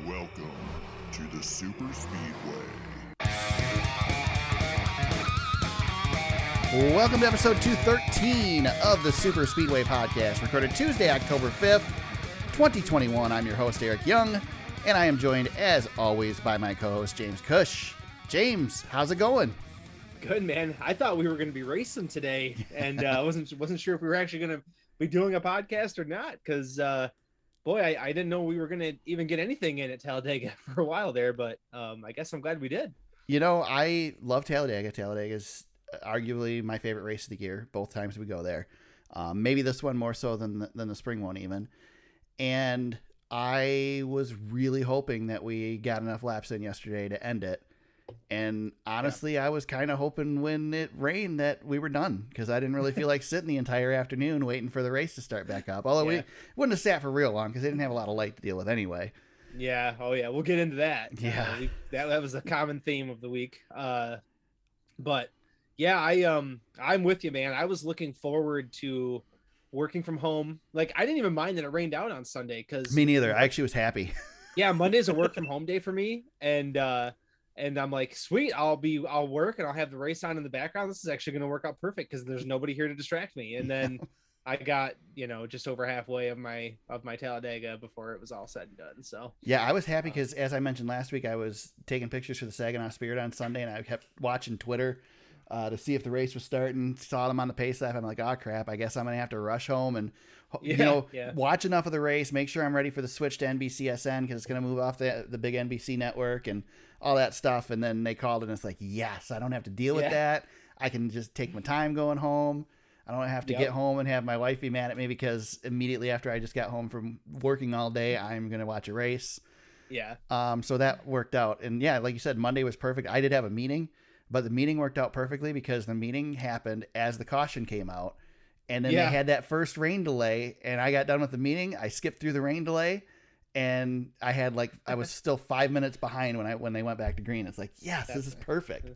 Welcome to the Super Speedway. Welcome to episode 213 of the Super Speedway podcast, recorded Tuesday, October 5th, 2021. I'm your host, Eric Young, and I am joined, as always, by my co-host, James Cush. James, how's it going? Good, man. I thought we were going to be racing today, and wasn't sure if we were actually going to be doing a podcast or not, because boy, I didn't know we were going to even get anything in at Talladega for a while there, but I guess I'm glad we did. You know, I love Talladega. Talladega is arguably my favorite race of the year, both times we go there. Maybe this one more so than the spring one even. And I was really hoping that we got enough laps in yesterday to end it. And honestly, I was kind of hoping when it rained that we were done, because I didn't really feel like sitting the entire afternoon waiting for the race to start back up. Although we wouldn't have sat for real long because they didn't have a lot of light to deal with anyway. Yeah. Oh, yeah. We'll get into that. Yeah. That was a common theme of the week. But yeah, I'm with you, man. I was looking forward to working from home. Like, I didn't even mind that it rained out on Sunday, because me neither. I actually was happy. Yeah, Monday's a work from home day for me, and I'm like, sweet, I'll work and I'll have the race on in the background. This is actually going to work out perfect because there's nobody here to distract me. And then I got, just over halfway of my Talladega before it was all said and done. So yeah, I was happy because, as I mentioned last week, I was taking pictures for the Saginaw Spirit on Sunday, and I kept watching Twitter to see if the race was starting. Saw them on the pace lap. I'm like, oh crap, I guess I'm gonna have to rush home and watch enough of the race, make sure I'm ready for the switch to NBCSN, because it's gonna move off the big NBC network and all that stuff. And then they called, and it's like, yes, I don't have to deal with that. I can just take my time going home. I don't have to get home and have my wife be mad at me because immediately after I just got home from working all day, I'm gonna watch a race. Yeah. So that worked out. And yeah, like you said, Monday was perfect. I did have a meeting, but the meeting worked out perfectly because the meeting happened as the caution came out. And then they had that first rain delay, and I got done with the meeting. I skipped through the rain delay, and I was still 5 minutes behind when they went back to green. It's like, yes, this is perfect.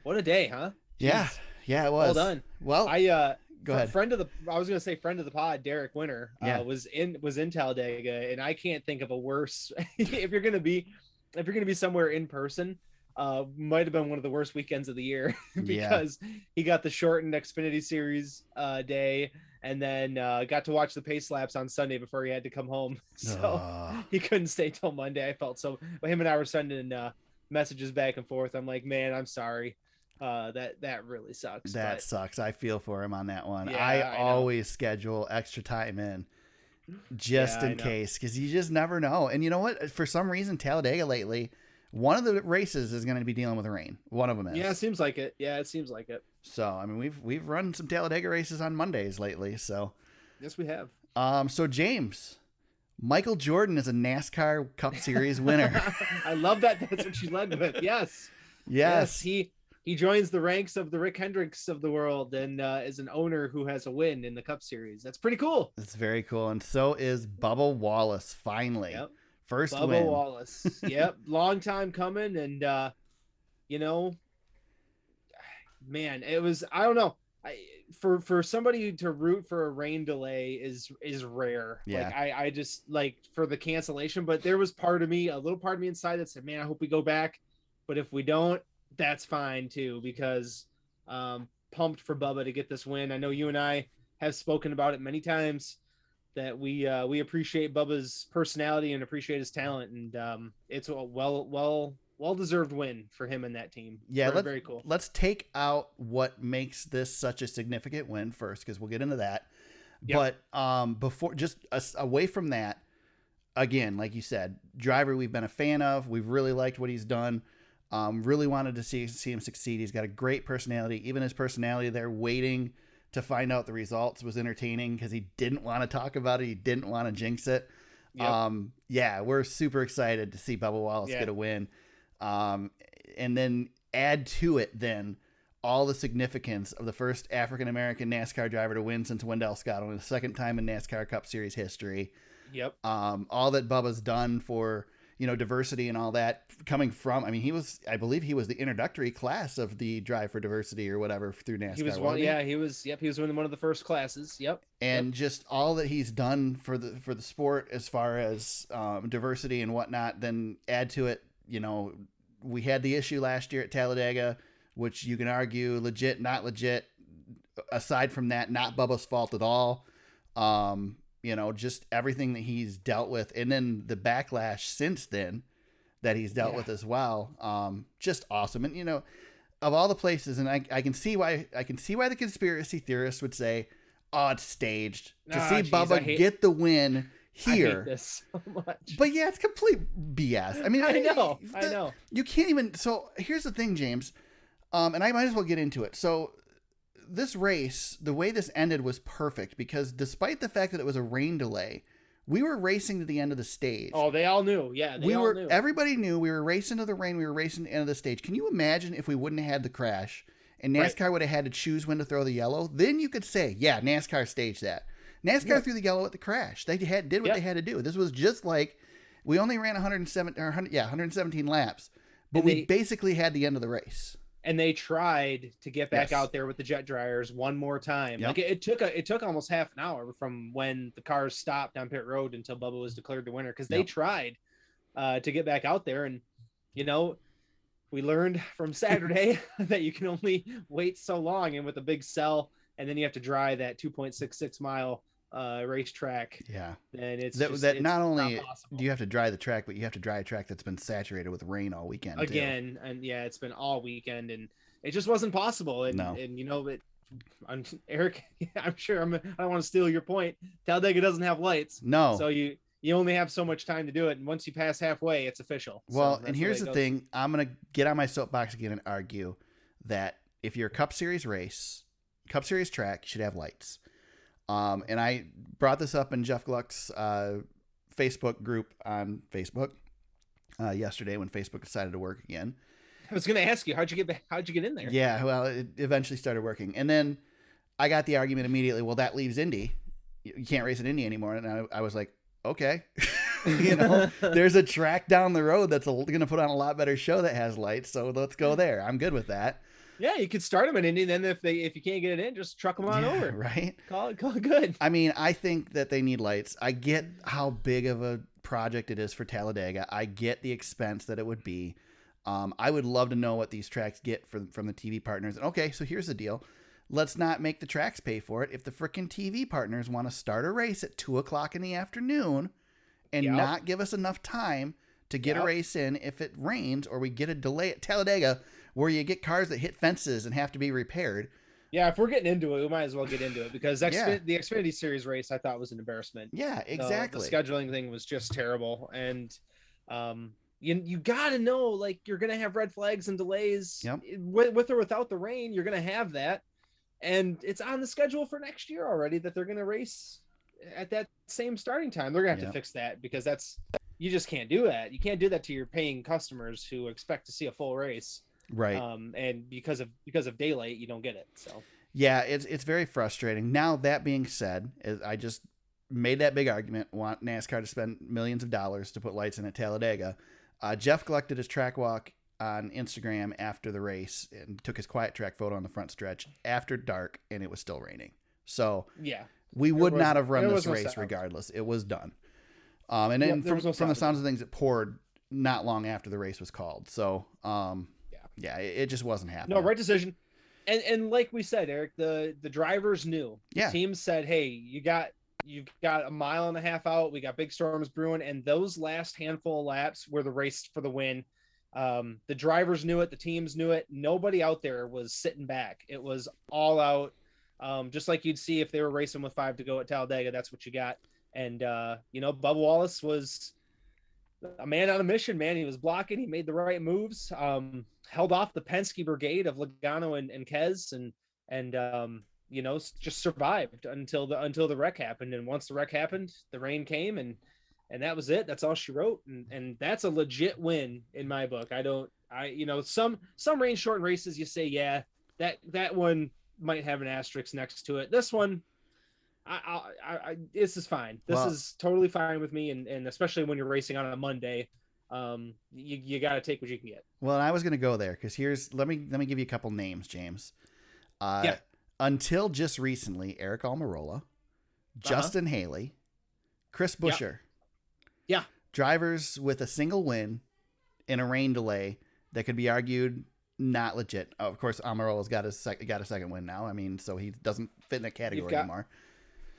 What a day, huh? Jeez. Yeah, it was. Well done. Well, go ahead. Friend of the pod, Derek Winter, was in Talladega, and I can't think of a worse. if you're gonna be somewhere in person, might have been one of the worst weekends of the year because he got the shortened Xfinity Series day, and then got to watch the pace laps on Sunday before he had to come home. So he couldn't stay till Monday. I felt so. But him and I were sending messages back and forth. I'm like, man, I'm sorry. That really sucks. That sucks. I feel for him on that one. Yeah, I always schedule extra time in just in case, because you just never know. And you know what? For some reason, Talladega lately, one of the races is going to be dealing with rain. One of them is. Yeah, it seems like it. So, I mean, we've run some Talladega races on Mondays lately. So, yes, we have. So James, Michael Jordan is a NASCAR Cup Series winner. I love that. That's what you led with. Yes. He joins the ranks of the Rick Hendricks of the world and is an owner who has a win in the Cup Series. That's pretty cool. It's very cool. And so is Bubba Wallace, finally. Yep. First Bubba win. Wallace. Yep. Long time coming. And, man, it was, I don't know. For somebody to root for a rain delay is rare. Yeah. Like, I just like for the cancellation, but there was a little part of me inside that said, man, I hope we go back. But if we don't, that's fine too, because pumped for Bubba to get this win. I know you and I have spoken about it many times that we appreciate Bubba's personality and appreciate his talent, and it's a well deserved win for him and that team. Yeah, very cool. Let's take out what makes this such a significant win first, because we'll get into that. Yep. But before, just away from that, again, like you said, driver we've been a fan of. We've really liked what he's done. Really wanted to see him succeed. He's got a great personality. Even his personality there, waiting to find out the results, was entertaining because he didn't want to talk about it. He didn't want to jinx it. Yep. We're super excited to see Bubba Wallace get a win. And then add to it then all the significance of the first African-American NASCAR driver to win since Wendell Scott, only the second time in NASCAR Cup Series history. Yep. All that Bubba's done for, diversity and all that coming from, I mean, I believe he was the introductory class of the Drive for Diversity or whatever through NASCAR. He was one. Yeah, he was in one of the first classes. Yep. And just all that he's done for the sport as far as diversity and whatnot, then add to it, we had the issue last year at Talladega, which you can argue legit, not legit. Aside from that, not Bubba's fault at all. Just everything that he's dealt with, and then the backlash since then that he's dealt with as well. Just awesome. And of all the places, and I can see why the conspiracy theorists would say, "Oh, it's staged to see Bubba get the win here." I hate this so much. But yeah, it's complete BS. I mean, I know. You can't even. So here's the thing, James, and I might as well get into it. So this race, the way this ended was perfect because despite the fact that it was a rain delay, we were racing to the end of the stage. Oh, they all knew. Yeah, they all knew. Everybody knew we were racing to the rain. We were racing to the end of the stage. Can you imagine if we wouldn't have had the crash and NASCAR would have had to choose when to throw the yellow? Then you could say, yeah, NASCAR staged that. NASCAR threw the yellow at the crash. They did what they had to do. This was just like we only ran 117 laps, but we basically had the end of the race. And they tried to get back out there with the jet dryers one more time. Yep. Like it took almost half an hour from when the cars stopped on pit road until Bubba was declared the winner because they tried to get back out there. And we learned from Saturday that you can only wait so long, and with a big cell, and then you have to dry that 2.66 mile racetrack. Yeah, then it's not only do you have to dry the track, but you have to dry a track that's been saturated with rain all weekend again. And it's been all weekend, and it just wasn't possible. And Eric, I'm sure I don't want to steal your point. Talladega doesn't have lights, so you only have so much time to do it, and once you pass halfway, it's official. Well, and here's the thing: I'm gonna get on my soapbox again and argue that if you're a Cup Series track, you should have lights. And I brought this up in Jeff Gluck's Facebook group on Facebook yesterday when Facebook decided to work again. I was going to ask you, how'd you get in there? Yeah, well, it eventually started working. And then I got the argument immediately, well, that leaves Indy. You can't race at Indy anymore. And I was like, okay. There's a track down the road that's going to put on a lot better show that has lights. So let's go there. I'm good with that. Yeah, you could start them in Indy. Then if you can't get it in, just truck them on over. Right. Call it good. I mean, I think that they need lights. I get how big of a project it is for Talladega. I get the expense that it would be. I would love to know what these tracks get from the TV partners. Okay, so here's the deal. Let's not make the tracks pay for it. If the freaking TV partners want to start a race at 2:00 in the afternoon and not give us enough time to get a race in if it rains or we get a delay at Talladega where you get cars that hit fences and have to be repaired. Yeah, if we're getting into it, we might as well get into it because the Xfinity Series race I thought was an embarrassment. Yeah, exactly. The scheduling thing was just terrible. And you got to know, like, you're going to have red flags and delays with or without the rain. You're going to have that. And it's on the schedule for next year already that they're going to race at that same starting time. They're going to have to fix that because you just can't do that. You can't do that to your paying customers who expect to see a full race. Right. And because of daylight, you don't get it. So yeah, it's very frustrating. Now, that being said, I just made that big argument, want NASCAR to spend millions of dollars to put lights in at Talladega. Jeff Gluck did his track walk on Instagram after the race and took his quiet track photo on the front stretch after dark, and it was still raining. So yeah, we would not have run this race regardless. It was done. And then from the sounds of things, it poured not long after the race was called. So yeah, it just wasn't happening. No, right decision. And like we said, Eric, the drivers knew. Yeah. The team said, hey, you've got a mile and a half out. We got big storms brewing. And those last handful of laps were the race for the win. The drivers knew it. The teams knew it. Nobody out there was sitting back. It was all out. Just like you'd see if they were racing with 5 to go at Talladega, that's what you got. And, Bubba Wallace was a man on a mission, man. He was blocking. He made the right moves. Held off the Penske brigade of Logano and Kez and just survived until the wreck happened. And once the wreck happened, the rain came and that was it. That's all she wrote. And that's a legit win in my book. Some rain shortened races, you say, yeah, that one might have an asterisk next to it. This one, this is fine. This is totally fine with me. And especially when you're racing on a Monday, you got to take what you can get. Well, I was going to go there because let me give you a couple names, James. Yeah. Until just recently, Eric Almirola, Justin Haley, Chris Buescher. Yeah. Drivers with a single win in a rain delay that could be argued not legit. Oh, of course, Almirola's got a second win now. I mean, so he doesn't fit in that category anymore.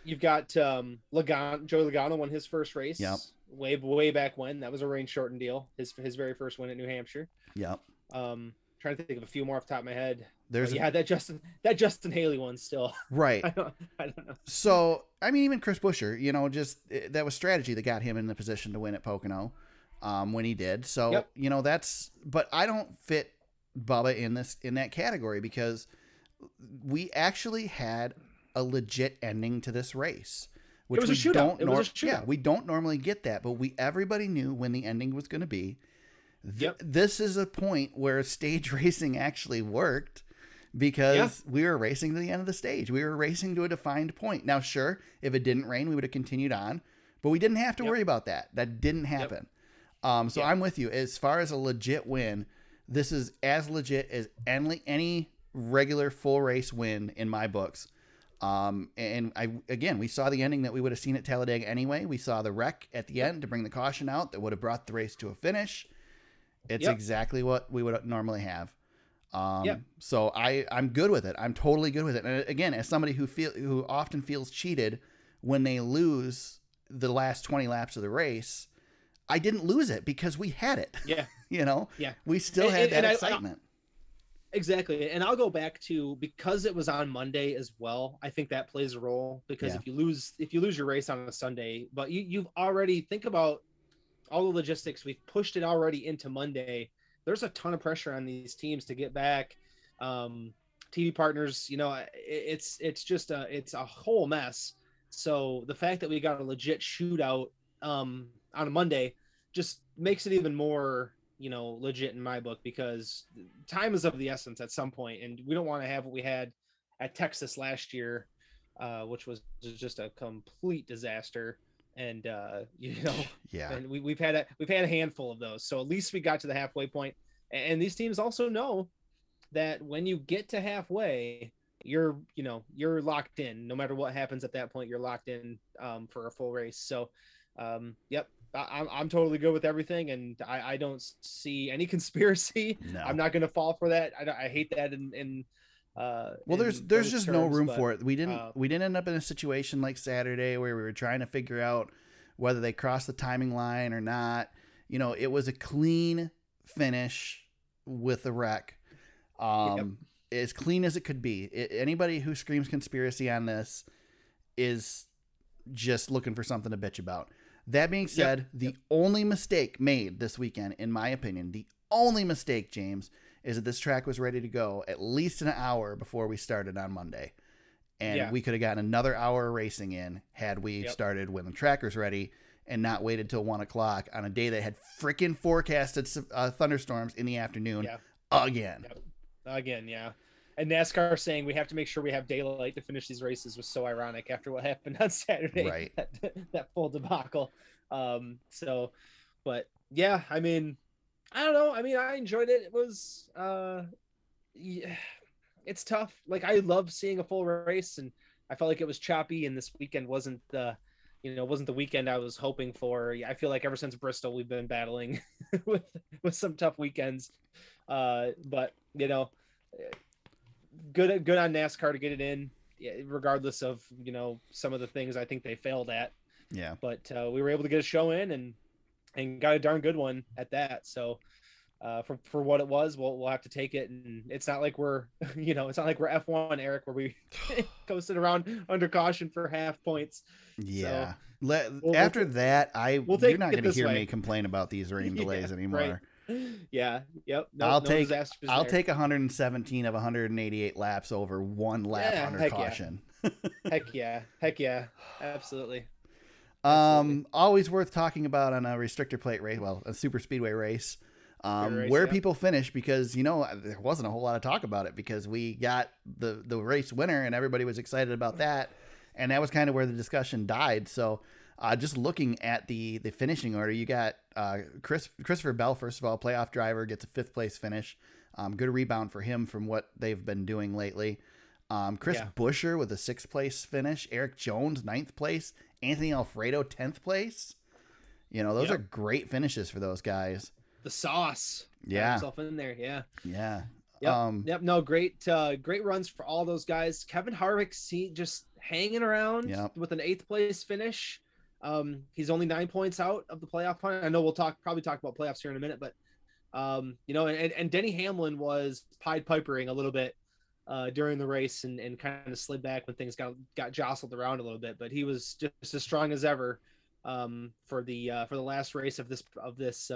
You've got Joey Logano won his first race. Yep. Way back when. That was a rain shortened deal. His very first win at New Hampshire. Yep. Trying to think of a few more off the top of my head. There's that Justin Haley one still. Right. I don't know. So, I mean, even Chris Buescher, that was strategy that got him in the position to win at Pocono when he did. So, yep. But I don't fit Bubba in that category because we actually had a legit ending to this race. Which it was a shootout. It was a shootout. Yeah, we don't normally get that, but everybody knew when the ending was going to be. Yep. This is a point where stage racing actually worked because we were racing to the end of the stage. We were racing to a defined point. Now, sure, if it didn't rain, we would have continued on, but we didn't have to worry about that. That didn't happen. So I'm with you. As far as a legit win, this is as legit as any regular full race win in my books. And we saw the ending that we would have seen at Talladega anyway. We saw the wreck at the end to bring the caution out that would have brought the race to a finish. It's exactly what we would normally have. So I'm good with it. I'm totally good with it. And again, as somebody who often feels cheated when they lose the last 20 laps of the race, I didn't lose it because we had it. Yeah. We still had that excitement. Exactly. And I'll go back to, because it was on Monday as well, I think that plays a role because if you lose your race on a Sunday, but you've already, think about all the logistics, we've pushed it already into Monday. There's a ton of pressure on these teams to get back. TV partners, it's just it's a whole mess. So the fact that we got a legit shootout on a Monday just makes it even more, legit in my book, because time is of the essence at some point, and we don't want to have what we had at Texas last year, which was just a complete disaster. And and we've had a handful of those. So at least we got to the halfway point. And these teams also know that when you get to halfway, you're locked in. No matter what happens at that point, you're locked in for a full race. So, I'm totally good with everything, and I don't see any conspiracy. No. I'm not going to fall for that. I hate that. There's just no room for it. We didn't end up in a situation like Saturday where we were trying to figure out whether they crossed the timing line or not. It was a clean finish with a wreck. As clean as it could be. Anybody who screams conspiracy on this is just looking for something to bitch about. That being said, the only mistake made this weekend, in my opinion, the only mistake, James, is that this track was ready to go at least an hour before we started on Monday. And we could have gotten another hour of racing in had we started when the track was ready and not waited till 1 o'clock on a day that had freaking forecasted thunderstorms in the afternoon again. Again, yeah. And NASCAR saying we have to make sure we have daylight to finish these races was so ironic after what happened on Saturday. Right. That full debacle. But yeah, I mean, I don't know. I mean, I enjoyed it. It was, it's tough. Like, I love seeing a full race, and I felt like it was choppy, and this weekend wasn't the weekend I was hoping for. I feel like ever since Bristol, we've been battling with some tough weekends. But good on NASCAR to get it in, regardless of, some of the things I think they failed at. Yeah. But we were able to get a show in and got a darn good one at that. So for what it was, we'll have to take it. And it's not like we're, it's not like we're F1, Eric, where we coasted around under caution for half points. Yeah. So, after that, you're not going to hear me complain about these rain delays anymore. Right. Yeah. Yep. I'll take 117 of 188 laps over 1 lap under caution. Heck yeah. Absolutely. Always worth talking about on a restrictor plate race. Well, a super speedway race. Where people finish, because there wasn't a whole lot of talk about it because we got the race winner and everybody was excited about that, and that was kind of where the discussion died. So Just looking at the finishing order, you got Christopher Bell, first of all, playoff driver, gets a 5th place finish. Good rebound for him from what they've been doing lately. Chris Buescher with a 6th place finish. Eric Jones, 9th place. Anthony Alfredo, 10th place. Those are great finishes for those guys. The sauce. Yeah. Himself in there. Yeah. Yeah. Yep. No, great runs for all those guys. Kevin Harvick, just hanging around with an 8th place finish. He's only 9 points out of the playoff hunt. I know we'll probably talk about playoffs here in a minute, but and Denny Hamlin was Pied Pipering a little bit during the race and kind of slid back when things got jostled around a little bit, but he was just as strong as ever for the last race of this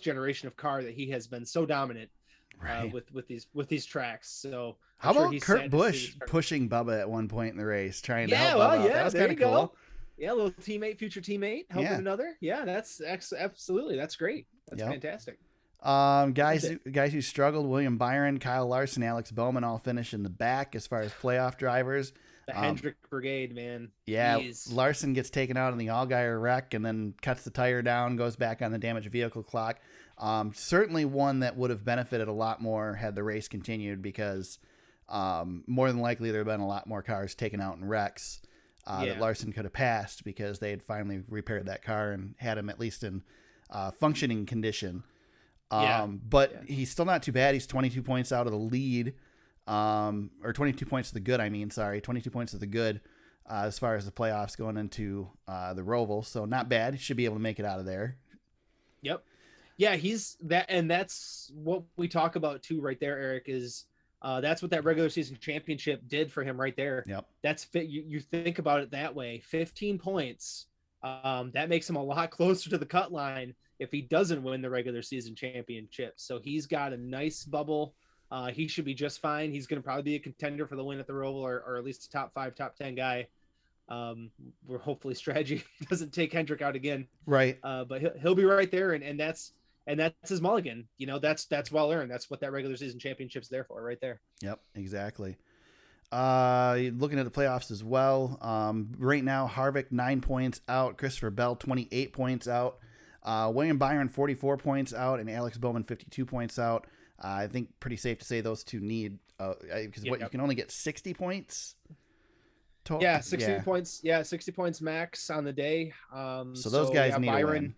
generation of car that he has been so dominant with these tracks. So how about Kurt Busch pushing Bubba at one point in the race, trying to help Bubba? That was kind of cool. Yeah, a little future teammate helping another. Yeah, that's absolutely, that's great. That's fantastic. Guys who struggled: William Byron, Kyle Larson, Alex Bowman, all finish in the back as far as playoff drivers. The Hendrick Brigade, man. Yeah, jeez. Larson gets taken out in the Allgaier wreck and then cuts the tire down, goes back on the damaged vehicle clock. Certainly one that would have benefited a lot more had the race continued, because more than likely there have been a lot more cars taken out in wrecks that Larson could have passed, because they had finally repaired that car and had him at least in functioning condition. But he's still not too bad. He's 22 points out of the lead, or 22 points to the good. 22 points to the good as far as the playoffs going into the Roval. So not bad. He should be able to make it out of there. Yep. Yeah, he's that, and that's what we talk about too, right there, Eric. Is that's what that regular season championship did for him, right there. Yep. That's fit. You think about it that way. 15 points. That makes him a lot closer to the cut line if he doesn't win the regular season championship. So he's got a nice bubble. He should be just fine. He's going to probably be a contender for the win at the Roval, or at least a top 5, top 10 guy. Where hopefully strategy doesn't take Hendrick out again. Right. But he'll be right there, and that's his mulligan. That's well earned. That's what that regular season championship's there for, right there. Yep, exactly. Looking at the playoffs as well. Right now, Harvick 9 points out, Christopher Bell 28 points out, William Byron 44 points out, and Alex Bowman 52 points out. I think pretty safe to say those two need because you can only get 60 points. Total. Yeah, 60 points. Yeah, 60 points max on the day. So those guys need Byron, a win.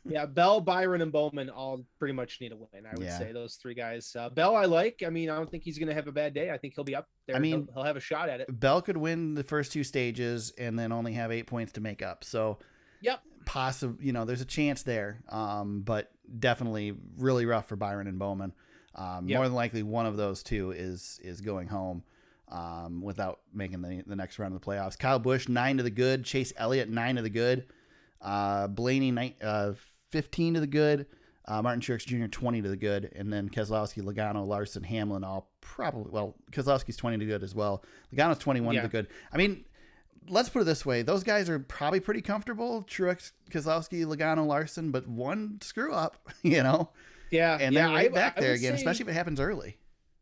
Yeah, Bell, Byron, and Bowman all pretty much need a win. I would say those three guys. Bell, I like. I don't think he's going to have a bad day. I think he'll be up there. He'll have a shot at it. Bell could win the first 2 stages and then only have 8 points to make up. So, possibly, there's a chance there. But definitely really rough for Byron and Bowman. More than likely, one of those two is going home without making the next round of the playoffs. Kyle Busch 9 to the good. Chase Elliott 9 to the good. Blaney 15 to the good, Martin Truex Jr. 20 to the good, and then Keselowski, Logano, Larson, Hamlin all probably, Keselowski's 20 to the good as well. Logano's 21 to the good. Let's put it this way. Those guys are probably pretty comfortable, Truex, Keselowski, Logano, Larson, but one screw up, Yeah. And they're right back there again, especially if it happens early.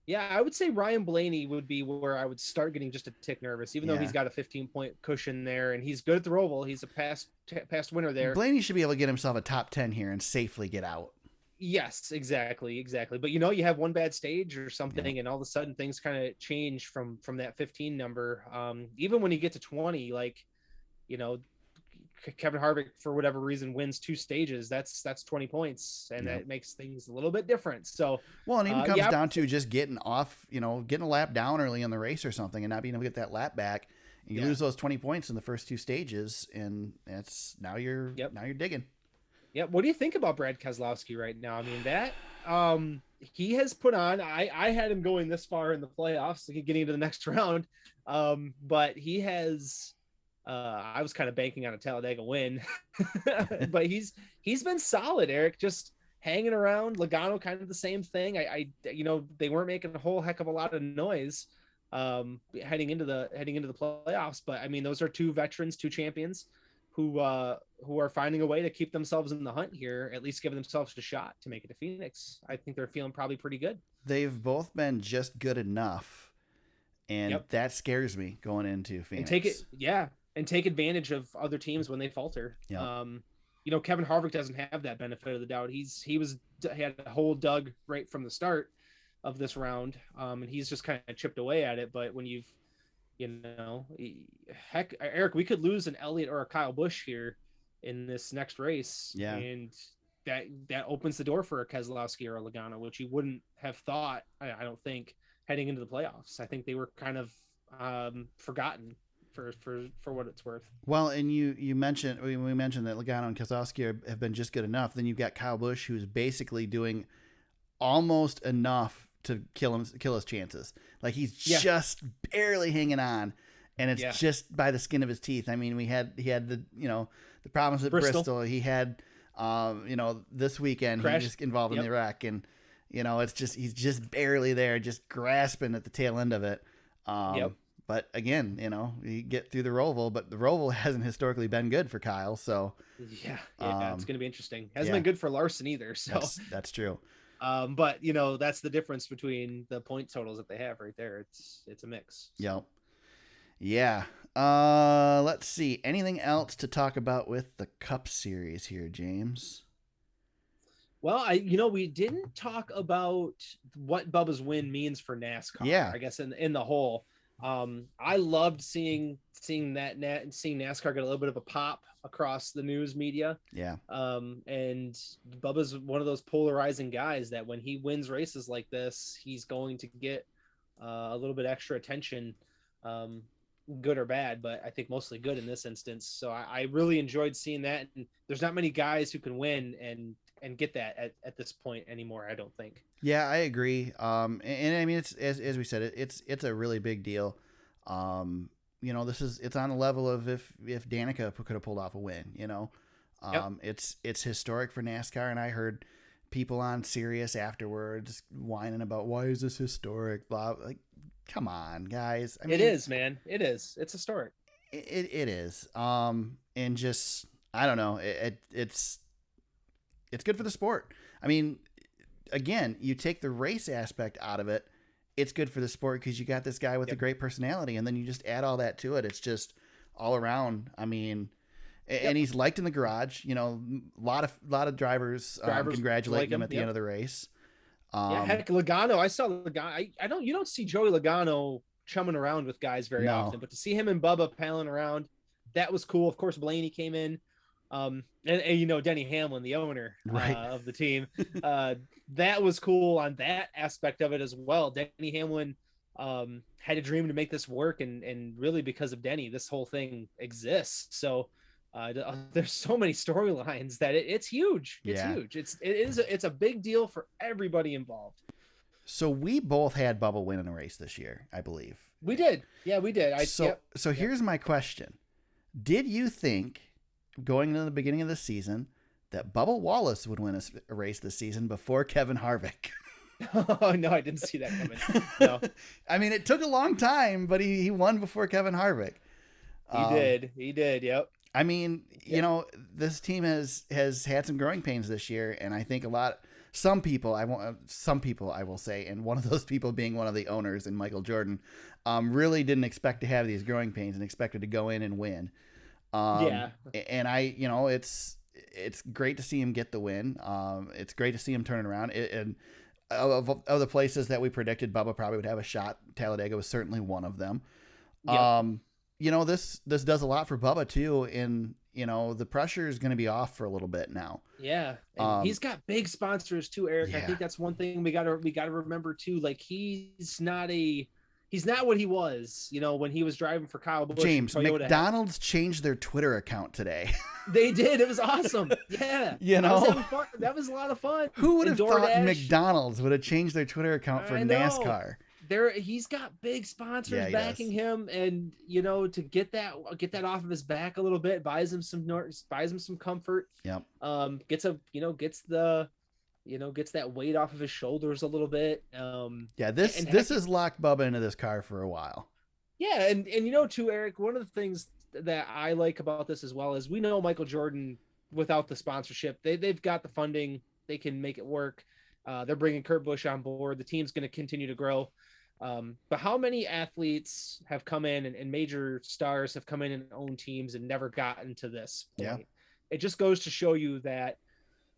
Yeah, I would say Ryan Blaney would be where I would start getting just a tick nervous, even though he's got a 15-point cushion there, and he's good at the Roval. He's a past winner there. Blaney should be able to get himself a top 10 here and safely get out. Yes, exactly. But you have one bad stage or something, and all of a sudden things kind of change from that 15 number. Even when you get to 20, Kevin Harvick, for whatever reason, wins 2 stages. That's 20 points, and that makes things a little bit different. So, and it even comes down to just getting off, getting a lap down early in the race or something, and not being able to get that lap back. And you lose those 20 points in the first 2 stages, and now you're digging. Yeah. What do you think about Brad Keselowski right now? He has put on. I had him going this far in the playoffs, getting into the next round, but he has. I was kind of banking on a Talladega win, but he's been solid, Eric, just hanging around. Logano, kind of the same thing. They weren't making a whole heck of a lot of noise heading into the playoffs, but those are 2 veterans, 2 champions who are finding a way to keep themselves in the hunt here, at least giving themselves a shot to make it to Phoenix. I think they're feeling probably pretty good. They've both been just good enough, and that scares me going into Phoenix. And take advantage of other teams when they falter. Yeah. Kevin Harvick doesn't have that benefit of the doubt. He had a hole dug right from the start of this round, and he's just kind of chipped away at it. But when heck, Eric, we could lose an Elliott or a Kyle Busch here in this next race, and that opens the door for a Keselowski or a Logano, which you wouldn't have thought. I don't think heading into the playoffs. I think they were kind of forgotten for what it's worth. Well, and we mentioned that Logano and Keselowski have been just good enough. Then you've got Kyle Busch, who's basically doing almost enough to kill his chances. Like he's just barely hanging on, and it's just by the skin of his teeth. I mean, he had the the problems at Bristol. He had this weekend he was just involved in the wreck, and it's just he's just barely there, just grasping at the tail end of it. But again, you get through the Roval, but the Roval hasn't historically been good for Kyle. So it's going to be interesting. Hasn't been good for Larson either. So that's true. But that's the difference between the point totals that they have right there. It's a mix. So. Yeah. Let's see. Anything else to talk about with the Cup Series here, James? Well, we didn't talk about what Bubba's win means for NASCAR. Yeah. I guess in the whole. I loved seeing NASCAR get a little bit of a pop across the news media. Yeah. And Bubba's one of those polarizing guys that when he wins races like this, he's going to get a little bit extra attention, good or bad, but I think mostly good in this instance. So I really enjoyed seeing that. And there's not many guys who can win and get that at this point anymore, I don't think. Yeah, I agree. And I mean, it's as we said, it's a really big deal. It's on the level of if Danica could have pulled off a win. It's historic for NASCAR, and I heard people on Sirius afterwards whining about why is this historic? Blah, like, come on, guys. I mean, it is, man. It is. It's historic. It is. And just I don't know. It's good for the sport. I mean, again, you take the race aspect out of it, it's good for the sport because you got this guy with a great personality, and then you just add all that to it. It's just all around. I mean, and he's liked in the garage. A lot of drivers congratulate him at the end of the race. Heck, Logano. I saw Logano. You don't see Joey Logano chumming around with guys very often, but to see him and Bubba palling around, that was cool. Of course, Blaney came in. And Denny Hamlin, the owner of the team, that was cool on that aspect of it as well. Denny Hamlin had a dream to make this work, and really because of Denny, this whole thing exists. So there's so many storylines that it's huge. It's huge. It's a big deal for everybody involved. So we both had Bubba win in a race this year, I believe. We did. Yeah, we did. So here's my question. Did you think, going into the beginning of the season, that Bubba Wallace would win a race this season before Kevin Harvick? Oh, no, I didn't see that coming. No. I mean, it took a long time, but he won before Kevin Harvick. He did. Yep. I mean, this team has had some growing pains this year, and I think some people I will say, and one of those people being one of the owners and Michael Jordan, really didn't expect to have these growing pains and expected to go in and win. And it's great to see him get the win. It's great to see him turn it around. And of the places that we predicted Bubba probably would have a shot, Talladega was certainly one of them. Yep. This does a lot for Bubba too. And the pressure is going to be off for a little bit now. Yeah. And he's got big sponsors too, Eric. Yeah. I think that's one thing we gotta remember too. Like he's not what he was, when he was driving for Kyle Busch. James, McDonald's changed their Twitter account today. They did. It was awesome. Yeah. That was a lot of fun. Who would have thought McDonald's would have changed their Twitter account for NASCAR? He's got big sponsors backing him, and to get that off of his back a little bit, buys him some comfort. Yep. Gets that weight off of his shoulders a little bit. This has locked Bubba into this car for a while. Yeah, and too, Eric, one of the things that I like about this as well is we know Michael Jordan, without the sponsorship, they've got the funding, they can make it work. They're bringing Kurt Busch on board. The team's going to continue to grow. But how many athletes have come in and major stars have come in and owned teams and never gotten to this point? Yeah. It just goes to show you that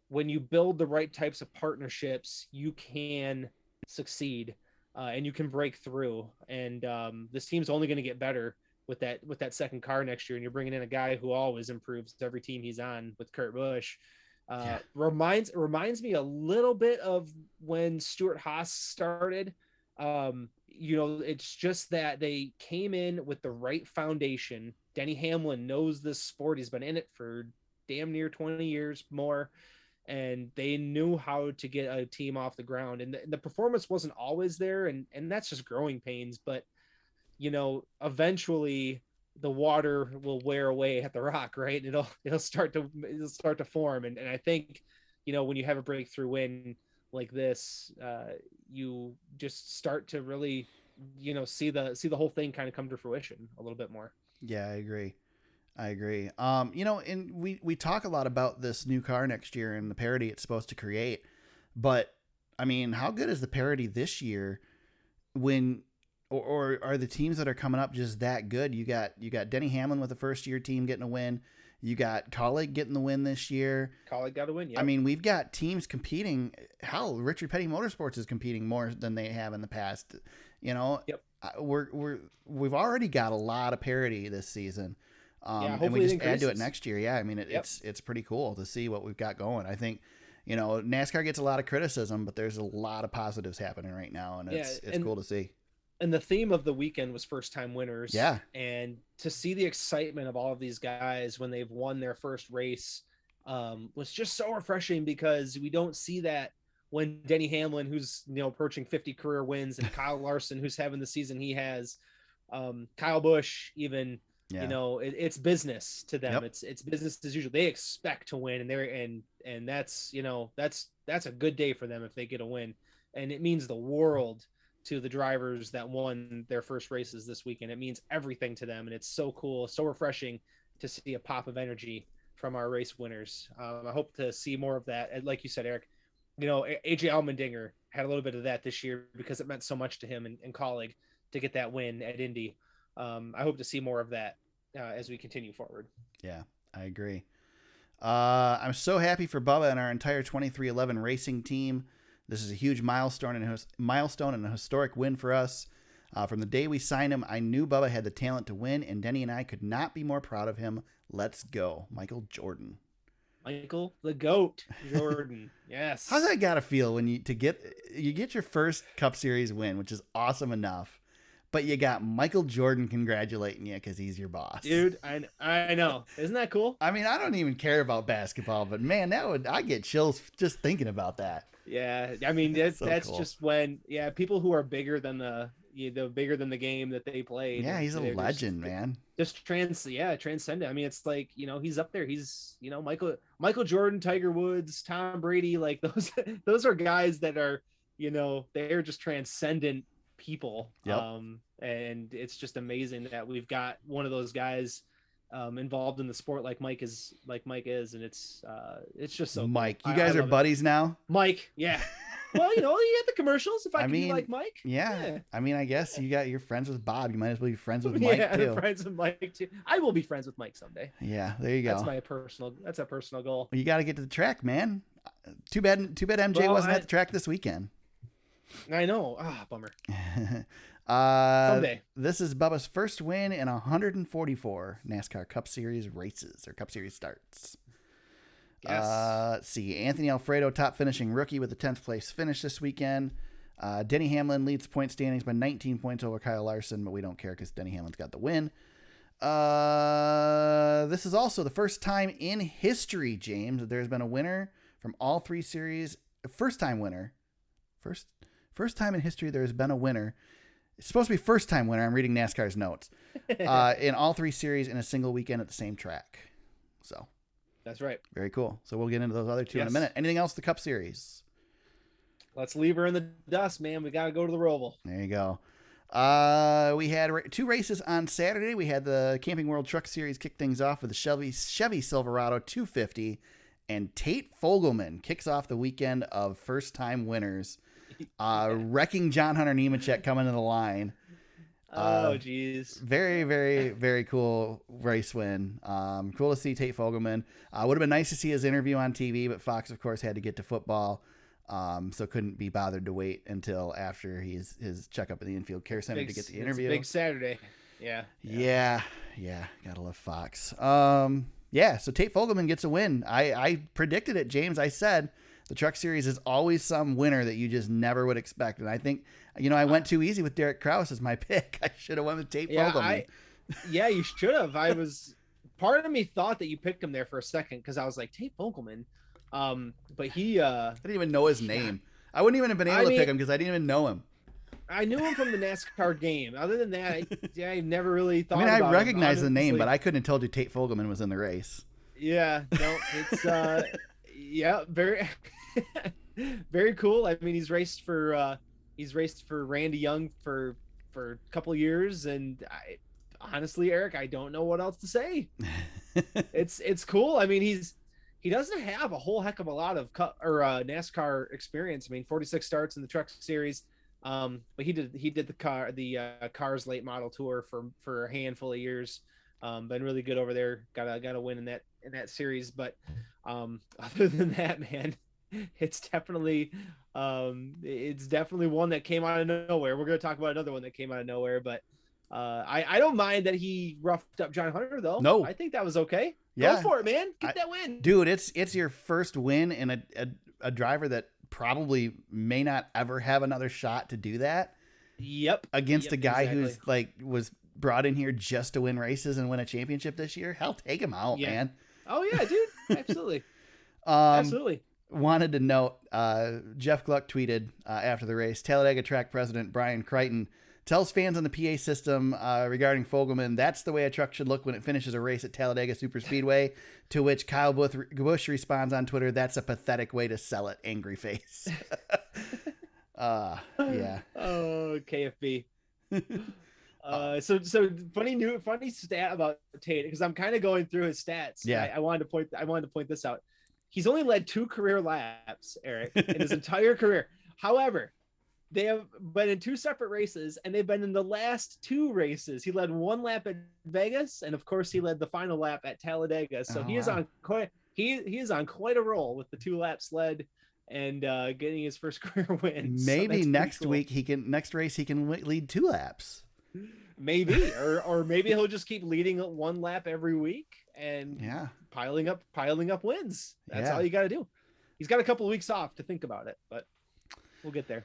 when you build the right types of partnerships, you can succeed and you can break through. And this team's only going to get better with that second car next year. And you're bringing in a guy who always improves every team he's on with Kurt Busch. Reminds me a little bit of when Stuart Haas started. It's just that they came in with the right foundation. Denny Hamlin knows this sport. He's been in it for damn near 20 years more. And they knew how to get a team off the ground. And the performance wasn't always there. And that's just growing pains. But, eventually the water will wear away at the rock, right? It'll start to form. And I think, when you have a breakthrough win like this, you just start to really, see the whole thing kind of come to fruition a little bit more. Yeah, I agree. And we talk a lot about this new car next year and the parity it's supposed to create, but I mean, how good is the parity this year or are the teams that are coming up just that good? You got Denny Hamlin with the first year team getting a win. You got Colleague getting the win this year. Colleague got a win. Yeah. I mean, we've got teams competing. Hell, Richard Petty Motorsports is competing more than they have in the past. Yep. We've already got a lot of parity this season. And we just add to it next year. Yeah. I mean, it's pretty cool to see what we've got going. I think, NASCAR gets a lot of criticism, but there's a lot of positives happening right now. And it's cool to see. And the theme of the weekend was first time winners. Yeah. And to see the excitement of all of these guys when they've won their first race was just so refreshing, because we don't see that when Denny Hamlin, who's, approaching 50 career wins, and Kyle Larson, who's having the season he has, Kyle Busch, even, it's business to them. Yep. It's business as usual. They expect to win, and that's a good day for them if they get a win. And it means the world to the drivers that won their first races this weekend. It means everything to them, and it's so cool, so refreshing to see a pop of energy from our race winners. I hope to see more of that. And like you said, Eric, AJ Allmendinger had a little bit of that this year because it meant so much to him and Colleague to get that win at Indy. I hope to see more of that as we continue forward. Yeah, I agree. I'm so happy for Bubba and our entire 2311 racing team. This is a huge milestone and a historic win for us. From the day we signed him, I knew Bubba had the talent to win, and Denny and I could not be more proud of him. Let's go, Michael Jordan. Michael the GOAT Jordan. Yes. How's that gotta feel when you get your first Cup Series win, which is awesome enough, but you got Michael Jordan congratulating you because he's your boss, dude? I know. Isn't that cool? I mean, I don't even care about basketball, but man, I get chills just thinking about that. Yeah, I mean that's cool. just when people who are bigger than the game that they played. Yeah, he's a legend, man. Just transcendent. I mean, it's like, he's up there. He's Michael Jordan, Tiger Woods, Tom Brady. Like those are guys that are they're just transcendent people. Yep. And it's just amazing that we've got one of those guys involved in the sport like Mike is, and it's just so Mike cool. You guys are buddies now? Mike, yeah. Well, you had the commercials. If I can be like Mike, yeah. I mean, I guess you're friends with Bob. You might as well be friends with Mike too. Friends with Mike too. I will be friends with Mike someday. Yeah, there you go. That's a personal goal. You got to get to the track, man. Too bad MJ wasn't at the track this weekend. I know. Bummer. Someday. This is Bubba's first win in 144 NASCAR Cup Series races or Cup Series starts. Yes. Let's see. Anthony Alfredo, top finishing rookie with a 10th place finish this weekend. Denny Hamlin leads point standings by 19 points over Kyle Larson, but we don't care because Denny Hamlin's got the win. This is also the first time in history, James, that there's been a winner from all three series. First time winner. First time in history there's been a winner. It's supposed to be first time winner. I'm reading NASCAR's notes. In all three series in a single weekend at the same track. So. That's right. Very cool. So we'll get into those other two in a minute. Anything else? The Cup Series. Let's leave her in the dust, man. We got to go to the Roval. There you go. We had two races on Saturday. We had the Camping World Truck Series kick things off with the Chevy Silverado 250, and Tate Fogelman kicks off the weekend of first-time winners. Wrecking John Hunter Nemechek coming to the line. Oh, geez. Very, very, very cool race win. Cool to see Tate Fogelman. Would have been nice to see his interview on TV, but Fox, of course, had to get to football, so couldn't be bothered to wait until after his checkup at the infield care center to get the interview. Big Saturday. Yeah. Gotta love Fox. So Tate Fogelman gets a win. I predicted it, James. I said the Truck Series is always some winner that you just never would expect. And I think, I went too easy with Derek Kraus as my pick. I should have went with Tate Fogelman. You should have. Part of me thought that you picked him there for a second because I was like, Tate Fogelman. But he... I didn't even know his name. I wouldn't even have been able to pick him because I didn't even know him. I knew him from the NASCAR game. Other than that, I never really thought about him. I recognize the name, but I couldn't have told you Tate Fogelman was in the race. Yeah, no, it's very very cool. I mean, he's raced for Randy Young for a couple of years, and honestly, Eric, I don't know what else to say. It's cool. I mean, he doesn't have a whole heck of a lot of NASCAR experience. I mean, 46 starts in the Truck Series. But he did the Cars Late Model Tour for a handful of years. Been really good over there. Got a win in that series. But other than that, man, it's definitely one that came out of nowhere. We're gonna talk about another one that came out of nowhere, but I don't mind that he roughed up John Hunter though. No, I think that was okay. Yeah. Go for it, man. Get that win, dude. It's your first win in a driver that probably may not ever have another shot to do that. Yep. Against a guy who's was brought in here just to win races and win a championship this year. Hell, take him out, man. Oh yeah, dude. Absolutely. Absolutely. Wanted to note, Jeff Gluck tweeted after the race, Talladega track president Brian Crichton tells fans on the PA system regarding Fogelman, that's the way a truck should look when it finishes a race at Talladega Superspeedway, to which Kyle Busch responds on Twitter, that's a pathetic way to sell it, angry face. Yeah. Oh, KFB. So funny stat about Tate, because I'm kind of going through his stats. Yeah. I wanted to point this out. He's only led 2 career laps, Eric, in his entire career. However, they have been in 2 separate races, and they've been in the last 2 races. He led 1 lap at Vegas, and of course, he led the final lap at Talladega. So he is on quite a roll with the 2 laps led and getting his first career win. Maybe next race he can lead 2 laps. Maybe, or maybe he'll just keep leading 1 lap every week and piling up wins. That's all you got to do. He's got a couple of weeks off to think about it, but we'll get there.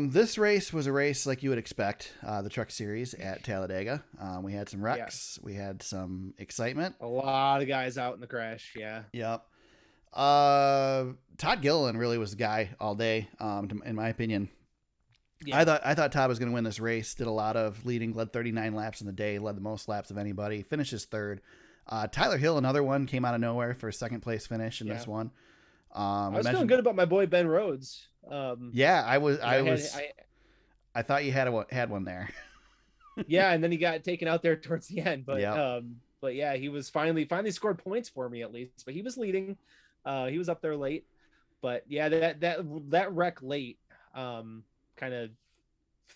This race was a race like you would expect, the Truck Series at Talladega. We had some wrecks. We had some excitement. A lot of guys out in the crash. Yeah. Yep. Todd Gilliland really was the guy all day, in my opinion. Yeah. I thought Todd was going to win this race. Did a lot of leading, led 39 laps in the day, led the most laps of anybody, finishes 3rd. Tyler Hill, another one, came out of nowhere for a 2nd place finish in this one. I was feeling good about my boy Ben Rhodes. I thought you had one there. Yeah, and then he got taken out there towards the end, but yeah, he was finally scored points for me at least. But he was leading. He was up there late. But yeah, that wreck late kind of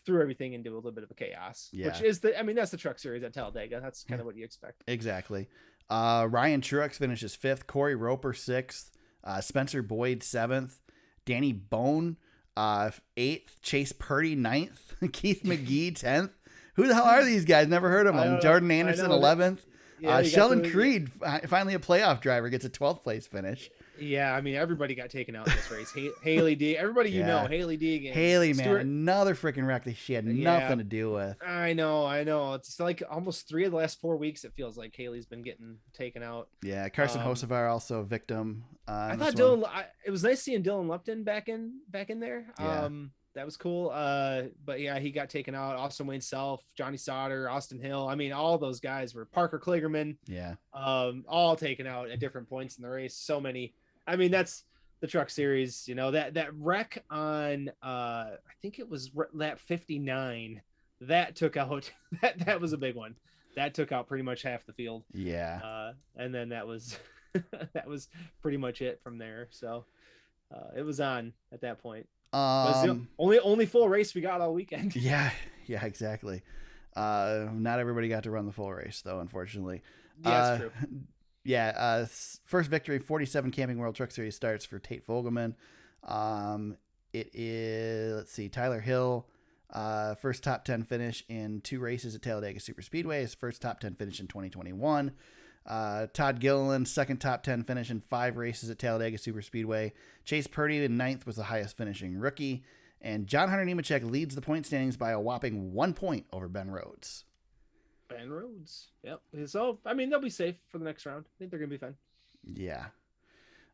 threw everything into a little bit of a chaos. Yeah. Which is that's the Truck Series at Talladega. That's kind of what you expect. Exactly. Ryan Truex finishes 5th, Corey Roper 6th, Spencer Boyd 7th, Danny Bone 8th, Chase Purdy 9th, Keith McGee 10th. Who the hell are these guys? Never heard of them. Jordan Anderson 11th. Sheldon Creed, finally a playoff driver, gets a 12th place finish. Yeah, I mean, everybody got taken out in this race. Haley D, everybody Haley D. Haley, man, another freaking wreck that she had nothing to do with. I know. It's like almost 3 of the last 4 weeks, it feels like Haley's been getting taken out. Yeah, Carson Hocevar also a victim. I thought Dylan, it was nice seeing Dylan Lupton back in there. Yeah. That was cool. But yeah, he got taken out. Austin Wayne Self, Johnny Sauter, Austin Hill. I mean, all those guys were Parker Kligerman. Yeah. All taken out at different points in the race. So many. I mean, that's the Truck Series. That wreck on I think it was lap 59. That took out that was a big one. That took out pretty much half the field. Yeah. And then that was that was pretty much it from there. So it was on at that point. That's the only full race we got all weekend. Yeah, exactly. Not everybody got to run the full race though, unfortunately. Yeah, that's true. Yeah, first victory, 47 Camping World Truck Series starts for Tate Fogelman. It is, let's see, Tyler Hill, first top 10 finish in 2 races at Talladega Superspeedway. His first top 10 finish in 2021. Todd Gilliland, second top 10 finish in 5 races at Talladega Superspeedway. Chase Purdy in 9th was the highest finishing rookie. And John Hunter Nemechek leads the point standings by a whopping 1 point over Ben Rhodes. Ben Rhodes. Yep. So, I mean, they'll be safe for the next round. I think they're going to be fine. Yeah.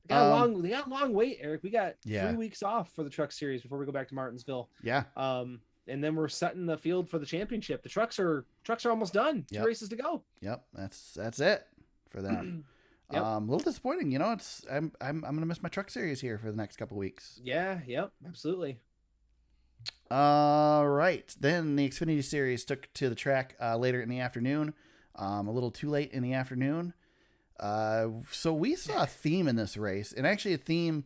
They got a long wait, Eric. We got 3 weeks off for the Truck Series before we go back to Martinsville. Yeah. And then we're setting the field for the championship. The trucks are almost done. 2 races to go. Yep. That's it for them. Yep. A little disappointing, you know. I'm gonna miss my Truck Series here for the next couple weeks. Yeah. Yep. Absolutely. All right. Then the Xfinity Series took to the track later in the afternoon, a little too late in the afternoon. So we saw a theme in this race, and actually a theme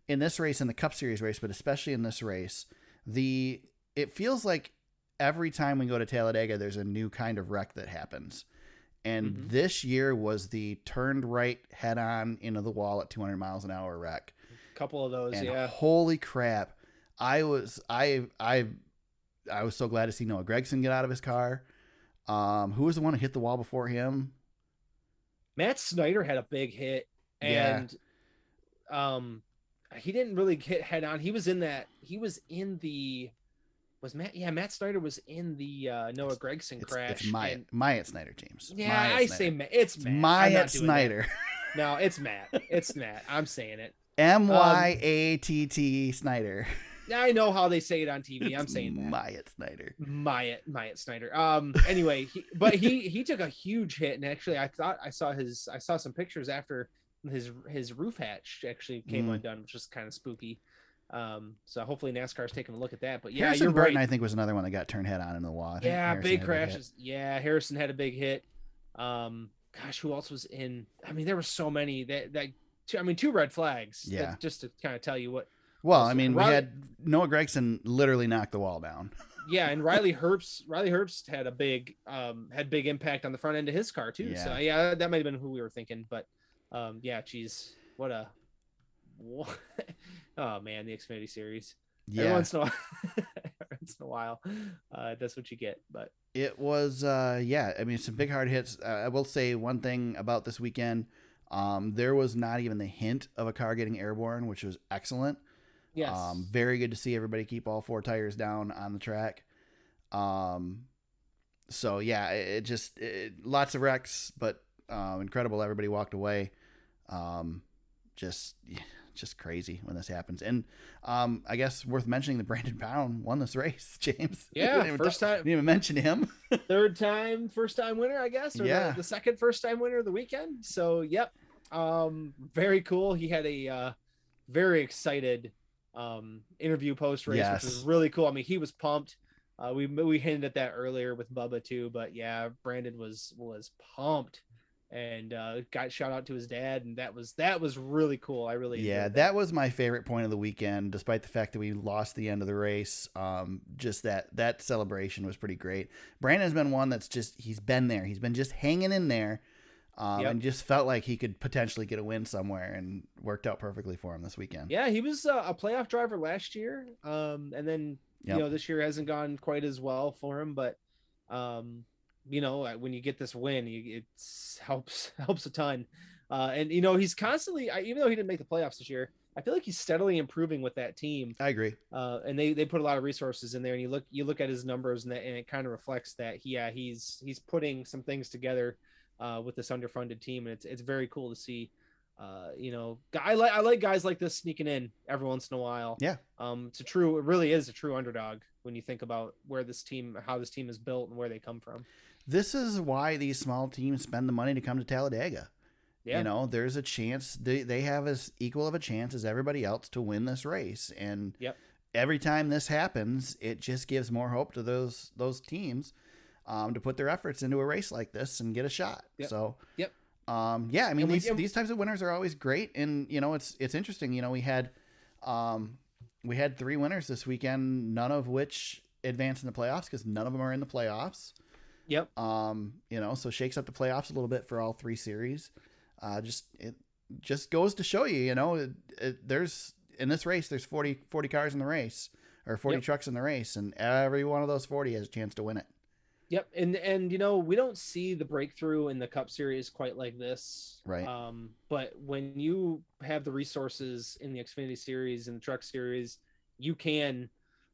in this race and the Cup Series race, but especially in this race. It feels like every time we go to Talladega, there's a new kind of wreck that happens. And this year was the turned right head on into the wall at 200 miles an hour wreck. A couple of those, and yeah. Holy crap. I was so glad to see Noah Gragson get out of his car. Who was the one who hit the wall before him? Matt Snyder had a big hit, and he didn't really hit head on. Matt Snyder was in the Noah Gragson crash. It's Myatt Snyder, James. Yeah, Myatt Snyder. Say Matt. It's Matt. Myatt Snyder. No, it's Matt. It's Matt. I'm saying it. Myatt Snyder. I know how they say it on TV. I'm saying that. Myatt Snyder. Myatt Snyder. Anyway, he took a huge hit, and actually, I saw some pictures after his roof hatch actually came undone, which was kind of spooky. So hopefully NASCAR's taking a look at that. But yeah, Harrison you're Burton, right. I think, was another one that got turned head on in the wall. Yeah, big crashes. Yeah, Harrison had a big hit. Gosh, who else was in? I mean, there were so many that 2 red flags. Yeah, just to kind of tell you what. Well, I mean, we had Noah Gragson literally knock the wall down. Yeah, and Riley Herbst had a big impact on the front end of his car too. Yeah. So yeah, that might have been who we were thinking. But yeah, geez, oh man, the Xfinity Series. Yeah, every once in a while, that's what you get. But it was I mean, some big hard hits. I will say one thing about this weekend. There was not even the hint of a car getting airborne, which was excellent. Yes. Very good to see everybody keep all 4 tires down on the track. So yeah, it lots of wrecks, but incredible. Everybody walked away. Just crazy when this happens. And I guess worth mentioning that Brandon Pound won this race, James. Yeah, first time. Didn't even mention him. First time winner, I guess, or the second first time winner of the weekend. So yep, very cool. He had a very excited interview post race, which was really cool. I mean, he was pumped. We hinted at that earlier with Bubba too, but yeah, Brandon was pumped. And got shout out to his dad, and that was really cool. I really enjoyed that was my favorite point of the weekend, despite the fact that we lost the end of the race. Just that celebration was pretty great. Brandon's been one that's he's been there. He's been just hanging in there, and just felt like he could potentially get a win somewhere, and worked out perfectly for him this weekend. Yeah, he was a playoff driver last year, and then this year hasn't gone quite as well for him, but when you get this win, it helps a ton. And he's constantly, even though he didn't make the playoffs this year, I feel like he's steadily improving with that team. I agree. And they put a lot of resources in there, and you look at his numbers, and it kind of reflects that. He's putting some things together with this underfunded team, and it's very cool to see. I like guys like this sneaking in every once in a while. Yeah. It really is a true underdog when you think about how this team is built and where they come from. This is why these small teams spend the money to come to Talladega. Yeah. There's a chance they have as equal of a chance as everybody else to win this race. And every time this happens, it just gives more hope to those teams to put their efforts into a race like this and get a shot. Yep. So, I mean, these types of winners are always great. And, it's interesting. We had we had 3 winners this weekend, none of which advanced in the playoffs because none of them are in the playoffs. Yep. So shakes up the playoffs a little bit for all 3 series. It just goes to show you, there's in this race, there's 40 cars in the race or 40 trucks in the race, and every one of those 40 has a chance to win it. Yep. And we don't see the breakthrough in the Cup Series quite like this. Right. But when you have the resources in the Xfinity Series and the Truck Series, you can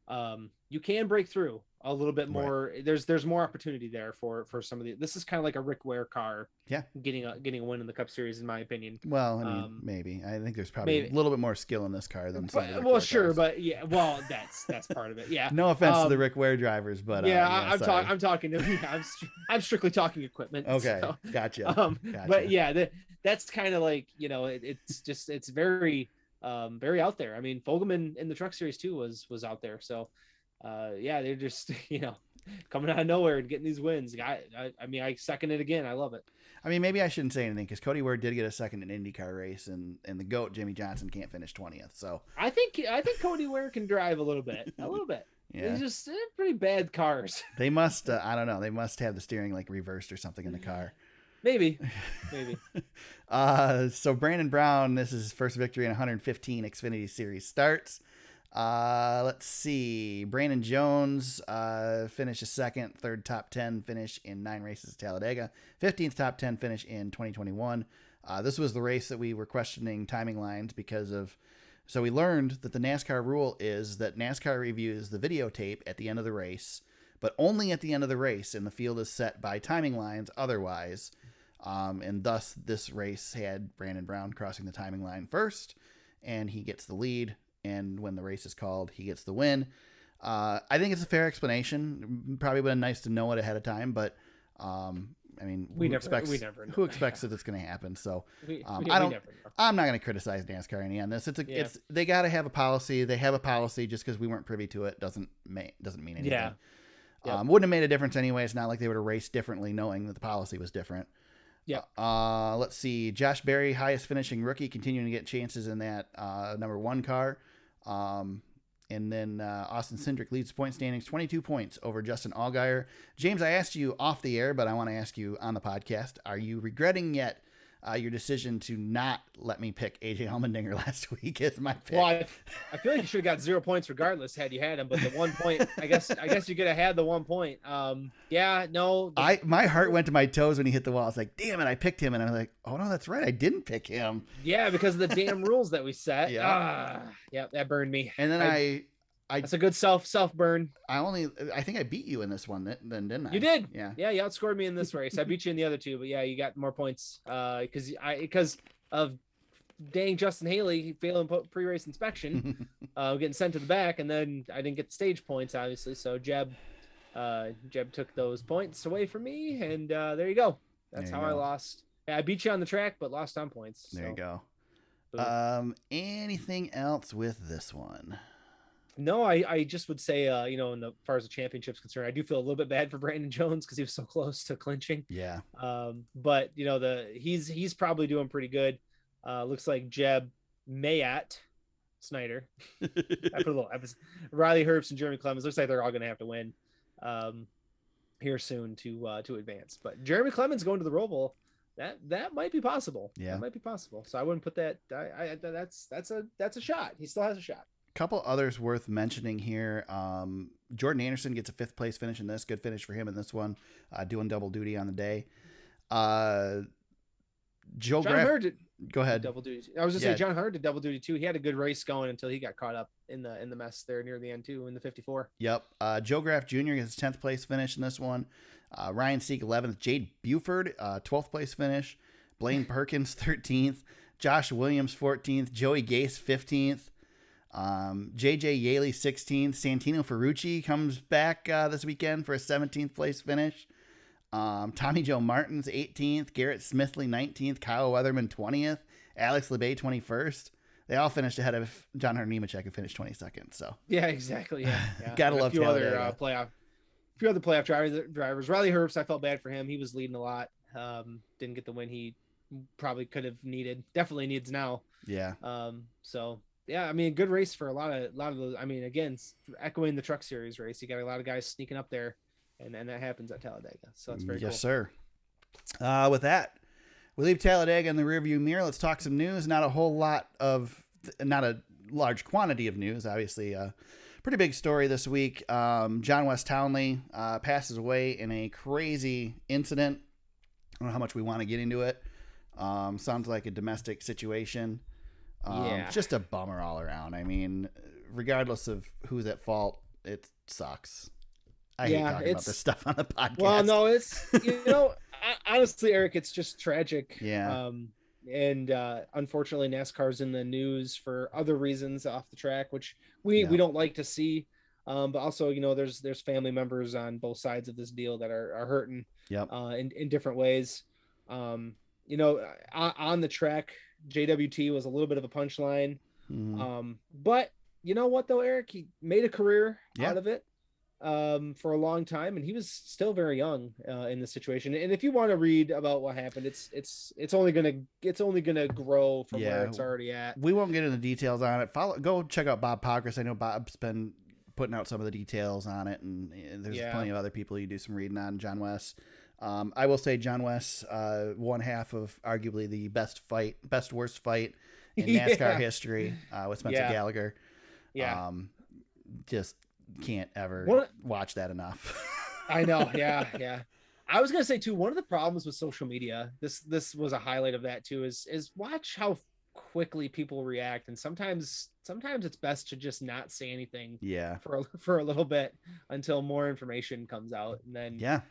break through a little bit more. Right. There's more opportunity there for some of the. This is kind of like a Rick Ware car. Yeah. Getting a win in the Cup Series, in my opinion. Well, I mean, maybe. I think there's probably a little bit more skill in this car than some of the Rick Well, Ware sure, cars. But yeah, well, that's part of it. Yeah. No offense to the Rick Ware drivers, but I'm talking to. I'm strictly talking equipment. Okay, so, gotcha. But yeah, that's kind of like it's very very out there. I mean, Fogelman in the Truck Series too was out there. So they're just coming out of nowhere and getting these wins. I mean, I second it again. I love it. I mean, maybe I shouldn't say anything because Cody Ware did get a second in an IndyCar race, and the GOAT Jimmy Johnson can't finish 20th. So I think Cody Ware can drive a little bit. Yeah, they're just pretty bad cars. They must. I don't know. They must have the steering like reversed or something in the car. Maybe. So Brandon Brown, this is his first victory in 115 Xfinity Series starts. Let's see. Brandon Jones finished a second, third top 10 finish in 9 races at Talladega, 15th top 10 finish in 2021. This was the race that we were questioning timing lines because of. So we learned that the NASCAR rule is that NASCAR reviews the videotape at the end of the race, but only at the end of the race, and the field is set by timing lines otherwise. And thus this race had Brandon Brown crossing the timing line first, and he gets the lead. And when the race is called, he gets the win. I think it's a fair explanation. Probably been nice to know it ahead of time, but I mean, who expects that it's going to happen? So I'm not going to criticize NASCAR any on this. They got to have a policy. They have a policy. Just because we weren't privy to it doesn't mean anything. Yeah. Wouldn't have made a difference anyway. It's not like they would have raced differently knowing that the policy was different. Yeah. Let's see. Josh Berry, highest finishing rookie, continuing to get chances in that number 1 car. And then Austin Cindric leads point standings, 22 points over Justin Allgaier. James, I asked you off the air, but I want to ask you on the podcast. Are you regretting yet your decision to not let me pick AJ Allmendinger last week as my pick? Well, I feel like you should have got 0 points regardless had you had him, but the 1 point, I guess you could have had the 1 point. My heart went to my toes when he hit the wall. I was like, damn it, I picked him, and I was like, oh no, that's right, I didn't pick him. Yeah, because of the damn rules that we set. Yeah, that burned me. And then that's a good self burn. I think I beat you in this one then, didn't I? You did. Yeah, you outscored me in this race. I beat you in the other 2, but yeah, you got more points because of dang Justin Haley failing pre-race inspection, getting sent to the back, and then I didn't get the stage points obviously. So Jeb took those points away from me, and there you go. That's how I lost. Yeah, I beat you on the track, but lost on points. There you go. Anything else with this one? No, I just would say, as far as the championship's concerned, I do feel a little bit bad for Brandon Jones because he was so close to clinching. Yeah. But he's probably doing pretty good. Looks like Jeb Mayat Snyder. I put a little emphasis. Riley Herbst and Jeremy Clemens. Looks like they're all going to have to win here soon to advance. But Jeremy Clemens going to the Roval, that might be possible. Yeah, that might be possible. So I wouldn't put that. That's a shot. He still has a shot. Couple others worth mentioning here. Jordan Anderson gets a 5th place finish in this. Good finish for him in this one, doing double duty on the day. Joe John Hurd did, go ahead. Double duty. I was just saying John Hurd did double duty too. He had a good race going until he got caught up in the mess there near the end too in the 54. Yep. Joe Graff Jr. gets his 10th place finish in this one. Ryan Seek 11th. Jade Buford 12th place finish. Blaine Perkins 13th. Josh Williams 14th. Joey Gase 15th. JJ Yaley 16th. Santino Ferrucci comes back this weekend for a 17th place finish. Tommy Joe Martins 18th. Garrett Smithley 19th. Kyle Weatherman 20th. Alex LeBay 21st. They all finished ahead of John Hunter Nemechek, who finished 22nd. So yeah, exactly. Yeah. Gotta love a few other playoff drivers. Riley Herbst, I felt bad for him. He was leading a lot. Didn't get the win he probably could have needed. Definitely needs now. Yeah. So yeah, I mean, good race for a lot of those. I mean, again, echoing the Truck Series race, you got a lot of guys sneaking up there, and that happens at Talladega. So that's very cool. Yes, sir. With that, we leave Talladega in the rearview mirror. Let's talk some news. Not a large quantity of news, obviously. Pretty big story this week. John West Townley passes away in a crazy incident. I don't know how much we want to get into it. Sounds like a domestic situation. Just a bummer all around. I mean, regardless of who's at fault, it sucks. I hate talking about this stuff on the podcast. Well, no, it's, honestly, Eric, it's just tragic. Yeah. And unfortunately, NASCAR's in the news for other reasons off the track, which we don't like to see. But also, there's family members on both sides of this deal that are hurting in different ways. On the track, JWT was a little bit of a punchline. But you know what, though, Eric? He made a career out of it for a long time, and he was still very young in this situation. And if you want to read about what happened, it's only gonna grow from where it's already at. We won't get into details on it. Go check out Bob Pockrass. I know Bob's been putting out some of the details on it, and there's plenty of other people you do some reading on. John West. I will say John West, one half of arguably the best worst fight in NASCAR history with Spencer Gallagher. Just can't ever watch that enough. I know. Yeah. I was going to say too, one of the problems with social media, this was a highlight of that too, is watch how quickly people react. And sometimes it's best to just not say anything for a little bit until more information comes out. And then,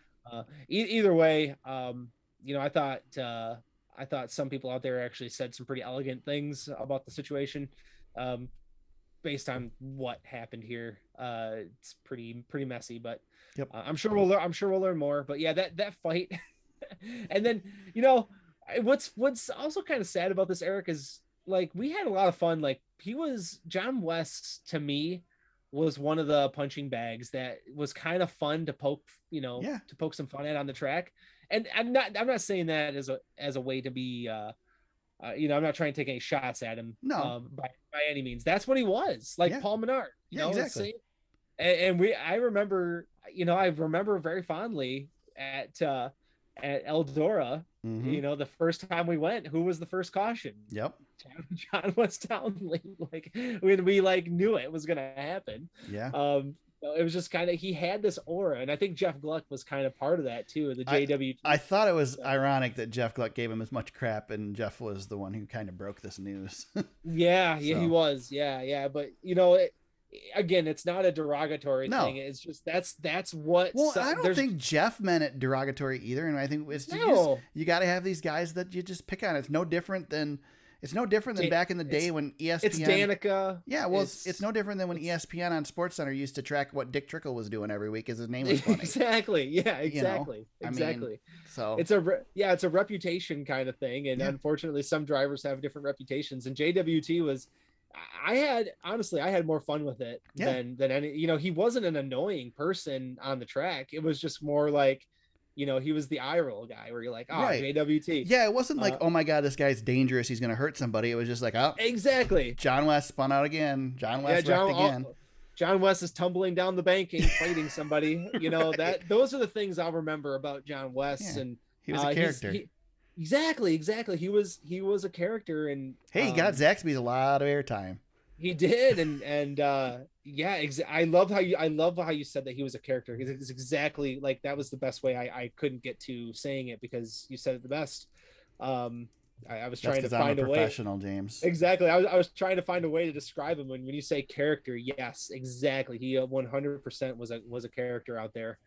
either way, I thought some people out there actually said some pretty elegant things about the situation. Based on what happened here, it's pretty messy, but I'm sure we'll learn more. But yeah, that fight, and then what's also kind of sad about this, Eric, is like we had a lot of fun. Like John West to me was one of the punching bags that was kind of fun to poke, to poke some fun at on the track. And I'm not saying that as a way to be. I'm not trying to take any shots at him. No, by any means. That's what he was, like Paul Menard. Exactly. And I remember very fondly at Eldora. The first time we went, who was the first caution? Yep. John West Townley. Like when we knew it was gonna happen. Yeah. It was just kind of, he had this aura, and I think Jeff Gluck was kind of part of that too. The JWT. I thought it was ironic that Jeff Gluck gave him as much crap, and Jeff was the one who kind of broke this news. He was. Yeah. But again, it's not a derogatory thing. It's just that's what. Well, I don't think Jeff meant it derogatory either, and I think it's you got to have these guys that you just pick on. It's no different than back in the day when ESPN. It's Danica. Yeah, well, it's no different than when ESPN on SportsCenter used to track what Dick Trickle was doing every week because his name was funny. Exactly. Yeah. Exactly. Exactly. I mean, so it's a reputation kind of thing, and unfortunately, some drivers have different reputations. And JWT was. I had more fun with it than any. He wasn't an annoying person on the track. It was just more like. He was the eye roll guy where you're like, JWT. Yeah, it wasn't like, oh my God, this guy's dangerous. He's going to hurt somebody. It was just like, exactly. John West spun out again. John West wrecked again. John West is tumbling down the banking, fighting somebody. Those are the things I'll remember about John West. And he was a character. Exactly. He was a character. And hey, he got Zaxby's a lot of airtime. He did, and I love how you said that he was a character. It's exactly like that was the best way I couldn't get to saying it because you said it the best. I was trying to find a way. Professional, James. Exactly. I was trying to find a way to describe him. When you say character, yes, exactly. He 100% was a character out there.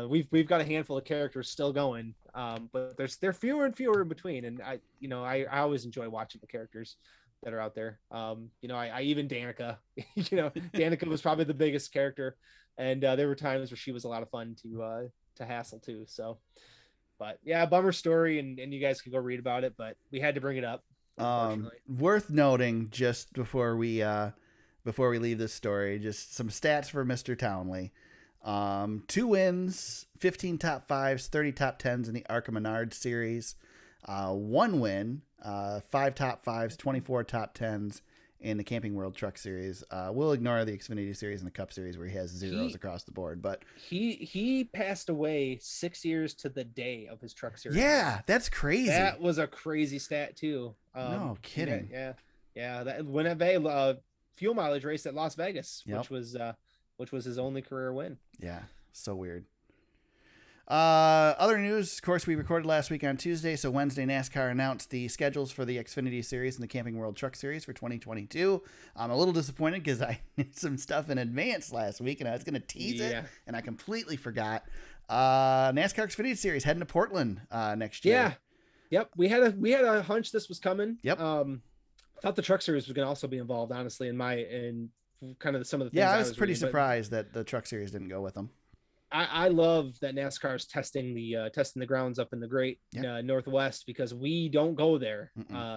We've got a handful of characters still going, but they're fewer and fewer in between. And I always enjoy watching the characters that are out there. I even Danica, Danica was probably the biggest character, and there were times where she was a lot of fun to hassle too. So, but yeah, bummer story, and you guys can go read about it, but we had to bring it up. Worth noting just before we leave this story, just some stats for Mr. Townley. 2 wins, 15 top 5s, 30 top 10s in the Arca Menard series. 1 win, 5 top 5s, 24 top 10s, in the Camping World Truck Series. We'll ignore the Xfinity Series and the Cup Series where he has zeros across the board. But he passed away 6 years to the day of his Truck Series. Yeah, that's crazy. That was a crazy stat too. No kidding. Yeah. That Winnipeg fuel mileage race at Las Vegas, which was his only career win. Yeah, so weird. Other news, of course, we recorded last week on Tuesday, so Wednesday NASCAR announced the schedules for the Xfinity Series and the Camping World Truck Series for 2022. I'm a little disappointed because I knew some stuff in advance last week and I was going to tease it, and I completely forgot. NASCAR Xfinity Series heading to Portland next year. Yeah. Yep. We had a hunch this was coming. Yep. Thought the Truck Series was going to also be involved, honestly, in kind of some of the things. Yeah, I was pretty surprised that the Truck Series didn't go with them. I love that NASCAR is testing the grounds up in the great Northwest, because we don't go there.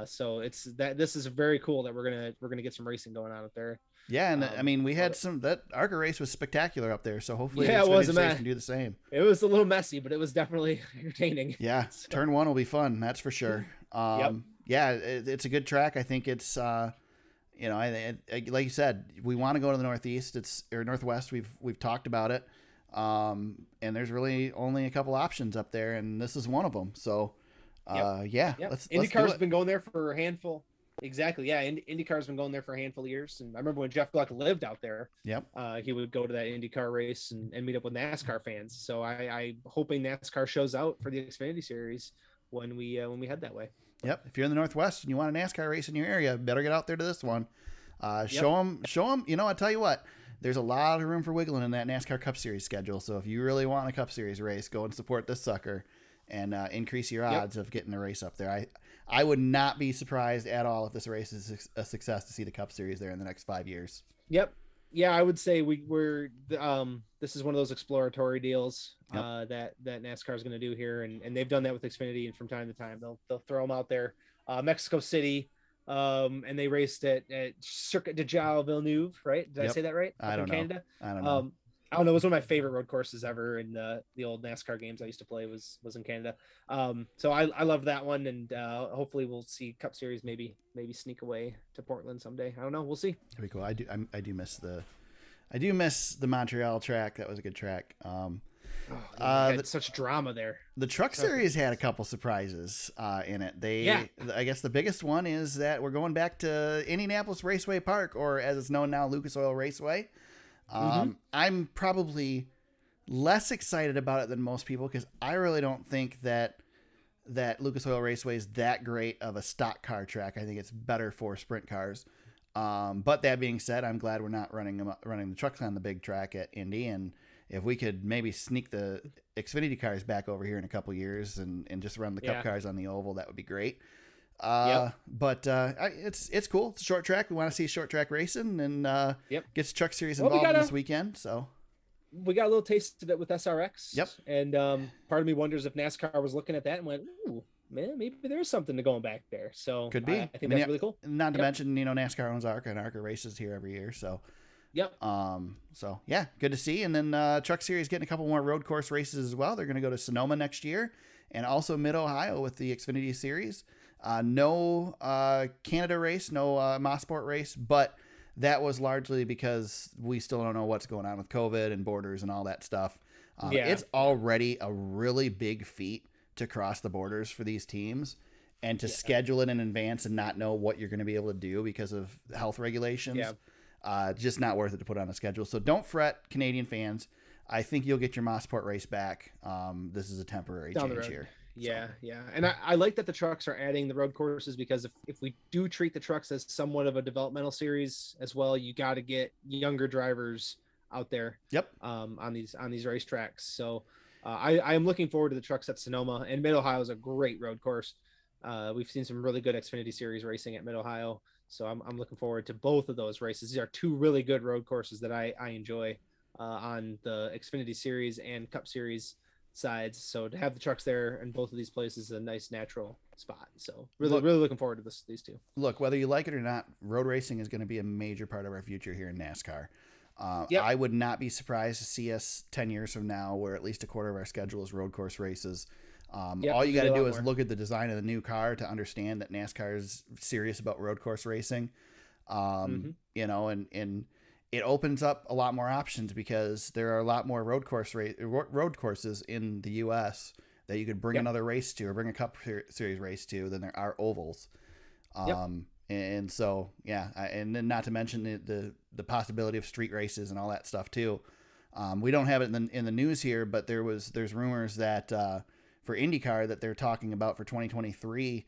So this is very cool that we're gonna get some racing going on up there. Yeah, and I mean, we had that ARCA race was spectacular up there, so hopefully it was can do the same. It was a little messy, but it was definitely entertaining. Yeah, so. Turn 1 will be fun, that's for sure. Yeah, it's a good track. I think it's like you said, we want to go to the Northeast. Or Northwest. We've talked about it. And there's really only a couple options up there, and this is one of them. So, IndyCar's been going there for a handful. Exactly. Yeah. IndyCar's been going there for a handful of years. And I remember when Jeff Gluck lived out there, he would go to that IndyCar race and meet up with NASCAR fans. So I'm hoping NASCAR shows out for the Xfinity Series when we head that way. Yep. If you're in the Northwest and you want a NASCAR race in your area, better get out there to this one. Show them, I tell you what, there's a lot of room for wiggling in that NASCAR Cup Series schedule. So if you really want a Cup Series race, go and support this sucker and increase your odds of getting a race up there. I would not be surprised at all if this race is a success to see the Cup Series there in the next 5 years. Yep. Yeah, I would say we're this is one of those exploratory deals that NASCAR is going to do here, and they've done that with Xfinity, and from time to time they'll throw them out there. Mexico City, and they raced at Circuit de Gilles Villeneuve, right? Did I say that right? I don't know. Canada? I don't know. I don't know. It was one of my favorite road courses ever in the old NASCAR games I used to play was in Canada. So I love that one, and hopefully we'll see Cup Series maybe sneak away to Portland someday. I don't know. We'll see. That'd be cool. I do miss the Montreal track. That was a good track. Such drama there. The Truck Series had a couple surprises in it. I guess the biggest one is that we're going back to Indianapolis Raceway Park, or as it's known now, Lucas Oil Raceway. I'm probably less excited about it than most people because I really don't think that Lucas Oil Raceway is that great of a stock car track. I think it's better for sprint cars. But that being said, I'm glad we're not running the trucks on the big track at Indy, and if we could maybe sneak the Xfinity cars back over here in a couple years and just run the Cup cars on the oval, that would be great. But it's cool. It's a short track. We want to see short track racing, and gets Truck Series involved this weekend. So we got a little taste of it with SRX. Yep. And part of me wonders if NASCAR was looking at that and went, "Ooh, man, maybe there's something to going back there." So could be. I think that's really cool. Not to mention, NASCAR owns ARCA, and ARCA races here every year. So. Yep. So yeah, good to see. And then Truck Series getting a couple more road course races as well. They're going to go to Sonoma next year, and also Mid Ohio with the Xfinity Series. No Canada race, no Mosport race, but that was largely because we still don't know what's going on with COVID and borders and all that stuff. It's already a really big feat to cross the borders for these teams, and to schedule it in advance and not know what you're going to be able to do because of health regulations. Yeah. Just not worth it to put on a schedule. So don't fret, Canadian fans. I think you'll get your Mosport race back. This is a temporary change here. Yeah. And I like that the trucks are adding the road courses, because if we do treat the trucks as somewhat of a developmental series as well, you got to get younger drivers out there. Yep. On these racetracks. So I am looking forward to the trucks at Sonoma, and Mid Ohio is a great road course. We've seen some really good Xfinity Series racing at Mid Ohio. So I'm looking forward to both of those races. These are two really good road courses that I enjoy on the Xfinity Series and Cup Series sides. So to have the trucks there in both of these places is a nice natural spot. So really looking forward to these two. Look, whether you like it or not, road racing is going to be a major part of our future here in NASCAR. I would not be surprised to see us 10 years from now where at least a quarter of our schedule is road course races. All you got to do is look at the design of the new car to understand that NASCAR is serious about road course racing. You know, and it opens up a lot more options because there are a lot more road courses in the U.S. that you could bring another race to or bring a Cup Series race to than there are ovals. And so, and then not to mention the possibility of street races and all that stuff too. We don't have it in the news here, but there's rumors that for IndyCar that they're talking about for 2023,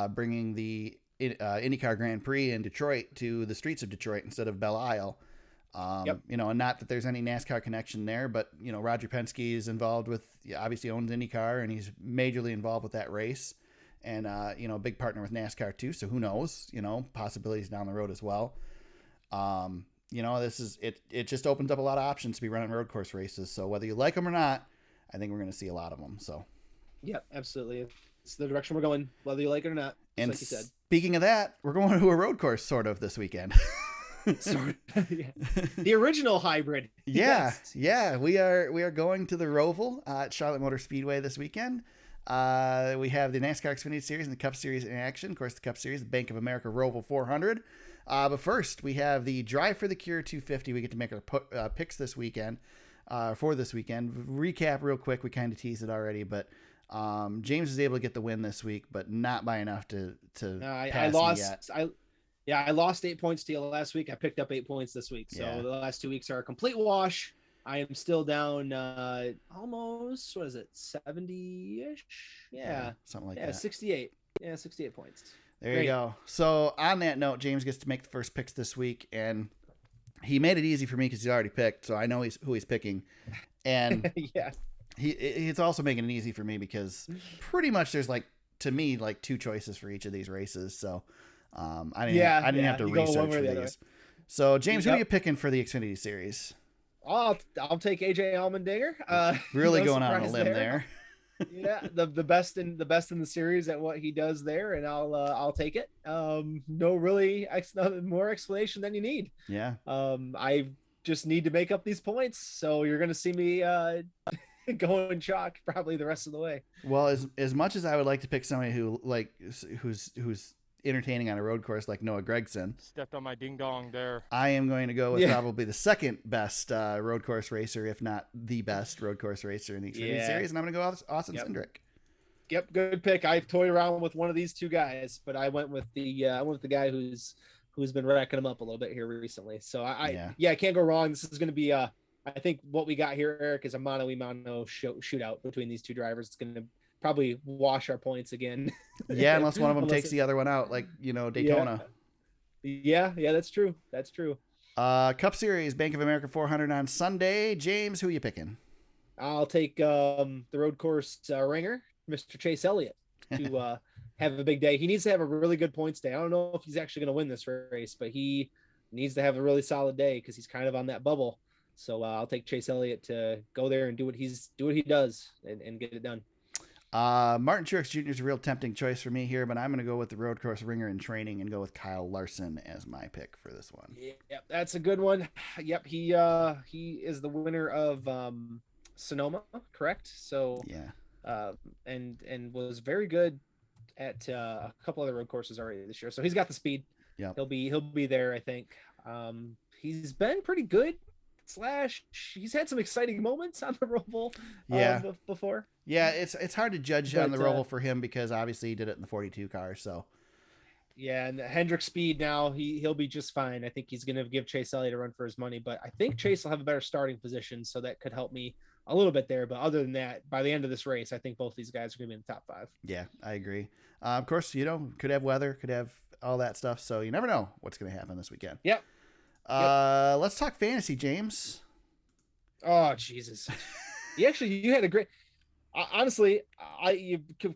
bringing the IndyCar Grand Prix in Detroit to the streets of Detroit instead of Belle Isle. You know, and not that there's any NASCAR connection there, but you know, Roger Penske is involved with, obviously owns IndyCar and he's majorly involved with that race. And, you know, a big partner with NASCAR too. So who knows, you know, possibilities down the road as well. You know, it just opens up a lot of options to be running road course races. So whether you like them or not, I think we're going to see a lot of them. So. Yep, absolutely. It's the direction we're going, whether you like it or not. And like you said. Speaking of that, we're going to a road course sort of this weekend. The original hybrid. Yes. Yeah. We are going to the Roval at Charlotte Motor Speedway this weekend. We have the NASCAR Xfinity Series and the Cup Series in action. Of course, the Cup Series, the Bank of America Roval 400. But first, we have the Drive for the Cure 250. We get to make our picks this weekend. For this weekend, recap real quick. We kind of teased it already, but James was able to get the win this week, but not by enough to pass I lost. Me yet. I lost 8 points to you last week. I picked up 8 points this week. So the last 2 weeks are a complete wash. I am still down almost, what is it, 70-ish? Yeah. Something like that. 68. Yeah, 68 points. There you go. So on that note, James gets to make the first picks this week, and he made it easy for me because he's already picked, so I know who he's picking. And he's also making it easy for me because pretty much there's to me two choices for each of these races. So I didn't have to research for these. So James, who are you picking for the Xfinity Series? I'll take AJ Allmendinger. Really going on a limb there. Yeah, the best in the series at what he does there, and I'll take it. No really more explanation than you need. Yeah. I just need to make up these points, so you're gonna see me going chalk probably the rest of the way. Well, as much as I would like to pick somebody who's entertaining on a road course like Noah Gragson. Stepped on my ding dong there. I am going to go with probably the second best road course racer, if not the best road course racer in the Xfinity Series, and I'm going to go with Austin Cindric. Yep, good pick. I've toyed around with one of these two guys, but I went with the guy who's been racking them up a little bit here recently. So I can't go wrong. This is going to be I think what we got here, Eric, is a mano-a-mano shootout between these two drivers. It's going to probably wash our points again. Yeah, unless one of them takes the other one out, like Daytona. Yeah, that's true. Cup Series, Bank of America 400 on Sunday. James, who are you picking? I'll take the road course ringer, Mr. Chase Elliott, to have a big day. He needs to have a really good points day. I don't know if he's actually going to win this race, but he needs to have a really solid day because he's kind of on that bubble. So I'll take Chase Elliott to go there and do what he does and get it done. Martin Truex Jr. is a real tempting choice for me here, but I'm going to go with the road course ringer in training and go with Kyle Larson as my pick for this one. Yep, that's a good one. Yep, he is the winner of Sonoma, correct? So and was very good at a couple other road courses already this year. So he's got the speed. Yeah, he'll be there, I think. He's been pretty good. He's had some exciting moments on the Roval before. Yeah, it's hard to judge on the Roval for him because obviously he did it in the 42 car. So yeah, and the Hendrick speed now he'll be just fine. I think he's going to give Chase Elliott a run for his money, but I think Chase will have a better starting position, so that could help me a little bit there. But other than that, by the end of this race, I think both these guys are going to be in the top 5. Yeah, I agree. Of course, could have weather, could have all that stuff, so you never know what's going to happen this weekend. Yep. Let's talk fantasy, James. Oh Jesus! You had a great. Honestly,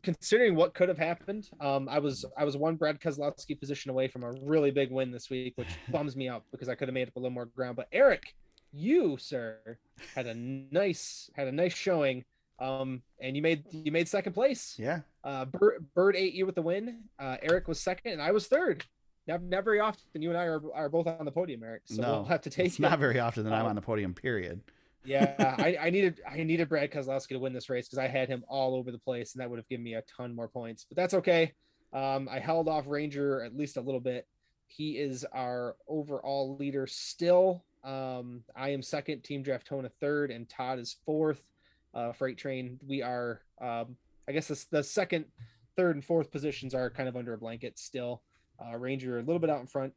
considering what could have happened, I was one Brad Keselowski position away from a really big win this week, which bums me out because I could have made up a little more ground. But Eric, you sir had a nice showing, and you made second place. Yeah. Bird ate you with the win. Eric was second, and I was third. Not very often you and I are both on the podium, Eric. So we'll have to take it's not very often that I'm on the podium, period. Yeah, I needed Brad Keselowski to win this race because I had him all over the place, and that would have given me a ton more points. But that's okay. I held off Ranger at least a little bit, He is our overall leader still. I am second, Team Draftona third, and Todd is fourth. Freight Train, we are, I guess the second, third, and fourth positions are kind of under a blanket still. Ranger a little bit out in front.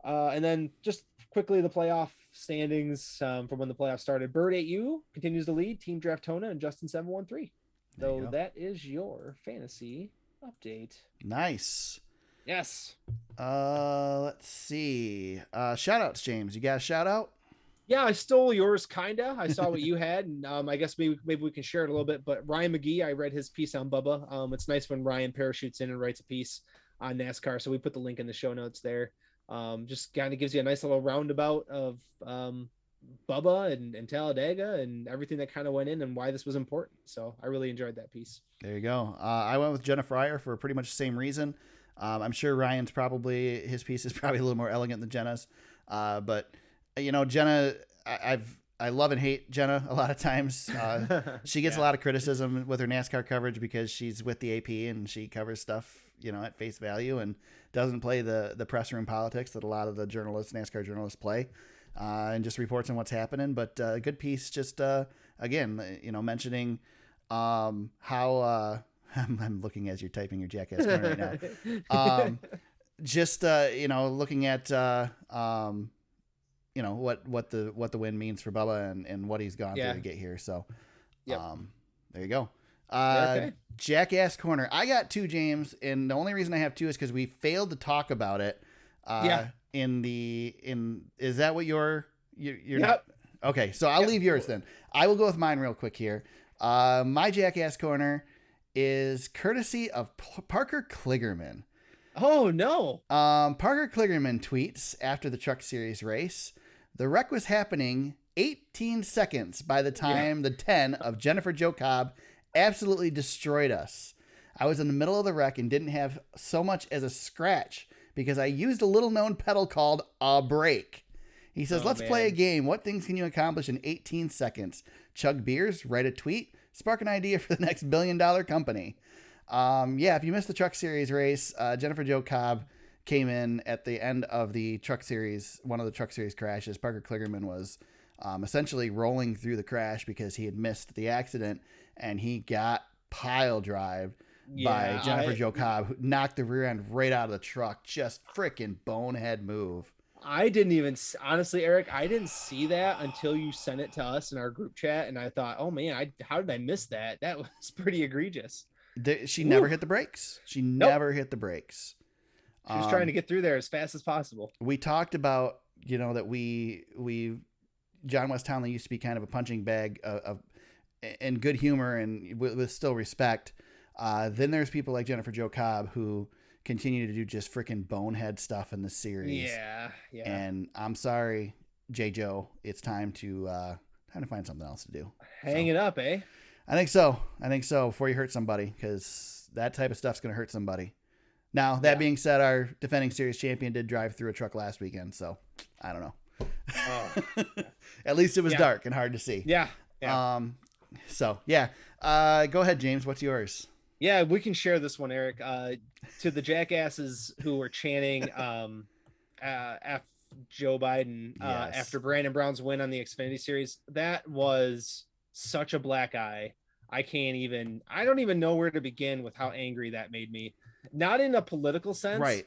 And then just quickly the playoff standings from when the playoffs started. Bird 8U continues to lead, Team Draftona, and Justin 713. So that is your fantasy update. Nice. Yes. Let's see. Shout outs, James. You got a shout out? Yeah, I stole yours, kinda. I saw what you had, and I guess maybe we can share it a little bit. But Ryan McGee, I read his piece on Bubba. It's nice when Ryan parachutes in and writes a piece on NASCAR, so we put the link in the show notes there. Just kind of gives you a nice little roundabout of Bubba and Talladega and everything that kind of went in and why this was important. So I really enjoyed that piece. There you go. I went with Jenna Fryer for pretty much the same reason. I'm sure his piece is probably a little more elegant than Jenna's. But Jenna, I love and hate Jenna a lot of times. She gets a lot of criticism with her NASCAR coverage because she's with the AP and she covers stuff, at face value and doesn't play the press room politics that a lot of the NASCAR journalists play, and just reports on what's happening. But a good piece, just again, mentioning how I'm looking as you're typing your jackass corner right now. Just looking at what the win means for Bubba and what he's gone through to get here. So, there you go. Okay. Jackass corner. I got 2, James, and the only reason I have 2 is because we failed to talk about it. Is that what you're not? Okay, so I'll leave yours then. I will go with mine real quick here. My Jackass corner is courtesy of Parker Kligerman. Oh no. Parker Kligerman tweets after the Truck Series race, the wreck was happening 18 seconds by the time the 10 of Jennifer Jo Cobb absolutely destroyed us. I was in the middle of the wreck and didn't have so much as a scratch because I used a little known pedal called a brake. He says, let's play a game. What things can you accomplish in 18 seconds? Chug beers, write a tweet, spark an idea for the next $1 billion company. If you missed the Truck Series race, Jennifer Jo Cobb came in at the end of the Truck Series, one of the Truck Series crashes. Parker Kligerman was essentially rolling through the crash because he had missed the accident, and he got pile drived by Jennifer Jo Cobb, who knocked the rear end right out of the truck. Just freaking bonehead move. I didn't even, honestly, Eric, I didn't see that until you sent it to us in our group chat, and I thought, oh man, how did I miss that? That was pretty egregious. She never hit the brakes. Never hit the brakes. She was trying to get through there as fast as possible. We talked about, that John West Townley used to be kind of a punching bag of in good humor and with still respect. Then there's people like Jennifer Jo Cobb who continue to do just freaking bonehead stuff in the series. Yeah. And I'm sorry, J. Joe, it's time to find something else to do. Hang it up, eh? I think so before you hurt somebody, because that type of stuff's going to hurt somebody. Now, that being said, our defending series champion did drive through a truck last weekend, so I don't know. At least it was dark and hard to see. Yeah. Go ahead, James. What's yours? Yeah, we can share this one, Eric. To the jackasses who were chanting after Joe Biden after Brandon Brown's win on the Xfinity Series, that was such a black eye. I don't even know where to begin with how angry that made me. Not in a political sense. Right.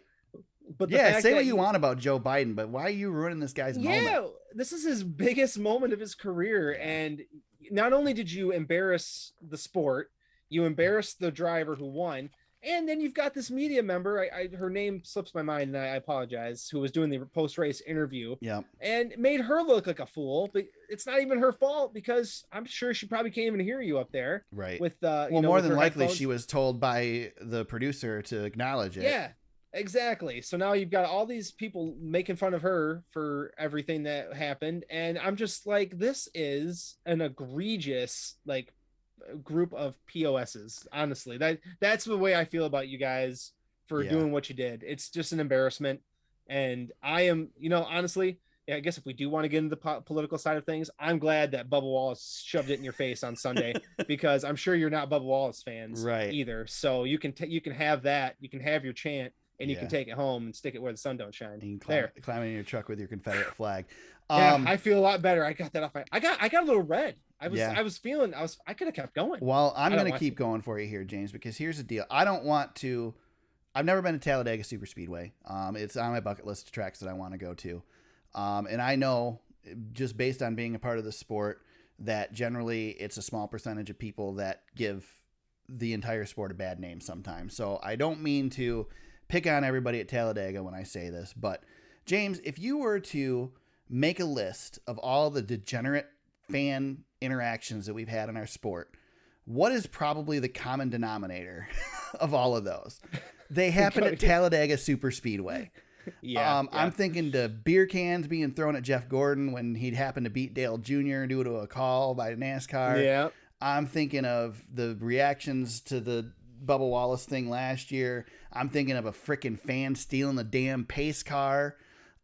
But say what you want about Joe Biden, but why are you ruining this guy's moment? Yeah, this is his biggest moment of his career. And not only did you embarrass the sport, you embarrassed the driver who won, and then you've got this media member, her name slips my mind, and I apologize, who was doing the post-race interview, and made her look like a fool. But it's not even her fault, because I'm sure she probably can't even hear you up there. Right. With more than likely, headphones. She was told by the producer to acknowledge it. Yeah, exactly. So now you've got all these people making fun of her for everything that happened, and I'm just like, this is an egregious group of POSs. Honestly, that's the way I feel about you guys for doing what you did. It's just an embarrassment, and I am, honestly, I guess if we do want to get into the political side of things, I'm glad that Bubba Wallace shoved it in your face on Sunday, because I'm sure you're not Bubba Wallace fans either. So you can have that, you can have your chant, and you can take it home and stick it where the sun don't shine. And climb in your truck with your Confederate flag. Yeah, I feel a lot better. I got that off. I got a little red. I could have kept going. Well, I'm going to keep going for you here, James, because here's the deal. I've never been to Talladega Super Speedway. It's on my bucket list of tracks that I want to go to. And I know, just based on being a part of the sport, that generally it's a small percentage of people that give the entire sport a bad name sometimes. So I don't mean to pick on everybody at Talladega when I say this, but James, if you were to make a list of all the degenerate fan interactions that we've had in our sport, what is probably the common denominator of all of those? They happen at Talladega Super Speedway. Yeah, I'm thinking to beer cans being thrown at Jeff Gordon when he'd happened to beat Dale Jr. due to a call by NASCAR. Yeah. I'm thinking of the reactions to the Bubba Wallace thing last year. I'm thinking of a freaking fan stealing the damn pace car.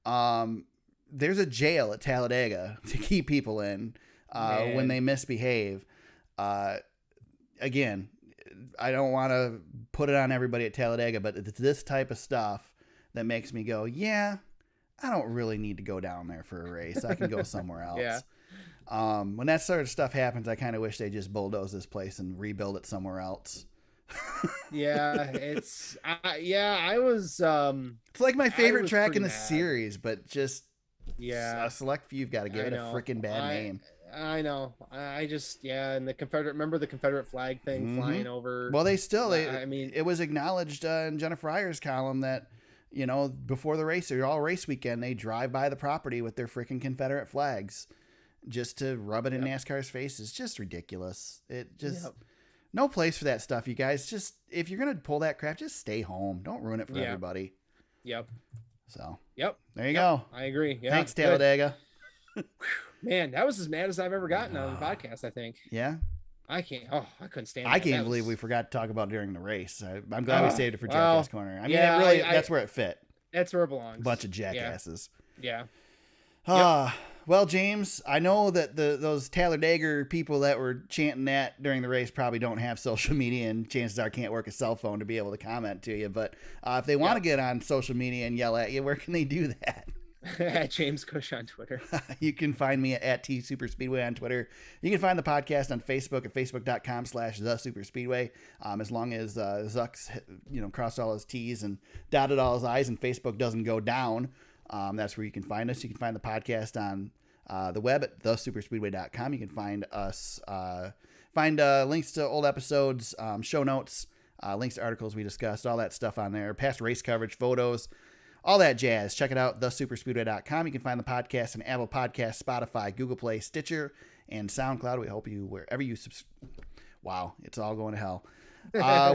There's a jail at Talladega to keep people in when they misbehave. Again, I don't want to put it on everybody at Talladega, but it's this type of stuff that makes me go, yeah, I don't really need to go down there for a race. I can go somewhere else. Yeah. When that sort of stuff happens, I kind of wish they just bulldoze this place and rebuild it somewhere else. Yeah, I was. It's like my favorite track in the series, but just a select few. You've got to give it a freaking bad name. I know. I just and the Confederate flag thing flying over. Well, it was acknowledged in Jennifer Fryer's column that, before the race or all race weekend, they drive by the property with their freaking Confederate flags just to rub it in NASCAR's face. It's just ridiculous. It just no place for that stuff, you guys. Just if you're gonna pull that crap, just stay home. Don't ruin it for everybody. Yep. So. Yep. There you go. I agree. Yeah. Thanks, Talladega. Man, that was as mad as I've ever gotten on the podcast, I think. Yeah. I couldn't stand it. I can't believe we forgot to talk about it during the race. I'm glad we saved it for Jackass Corner. I mean, that's where it fit. That's where it belongs. Bunch of jackasses. Yeah. Well, James, I know that those Talladega people that were chanting that during the race probably don't have social media, and chances are can't work a cell phone to be able to comment to you. But if they want to get on social media and yell at you, where can they do that? At James Cush on Twitter. You can find me at @TSuperspeedway on Twitter. You can find the podcast on Facebook at facebook.com/TheSuperspeedway. As long as Zuck's crossed all his T's and dotted all his I's and Facebook doesn't go down, that's where you can find us. You can find the podcast on the web at thesuperspeedway.com. You can find us, links to old episodes, show notes, links to articles we discussed, all that stuff on there, past race coverage, photos, all that jazz. Check it out, thesuperspeedway.com. You can find the podcast on Apple Podcasts, Spotify, Google Play, Stitcher, and SoundCloud. We hope you, wherever you wow, it's all going to hell.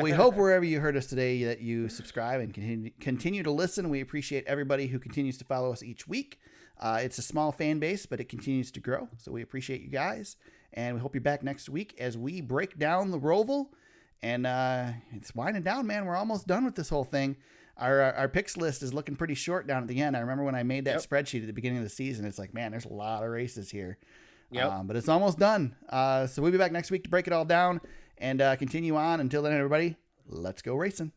We hope wherever you heard us today that you subscribe and continue to listen. We appreciate everybody who continues to follow us each week. It's a small fan base, but it continues to grow. So we appreciate you guys. And we hope you're back next week as we break down the Roval. And it's winding down, man. We're almost done with this whole thing. Our picks list is looking pretty short down at the end. I remember when I made that spreadsheet at the beginning of the season, it's like, man, there's a lot of races here. But it's almost done. So we'll be back next week to break it all down and continue on. Until then, everybody, let's go racing.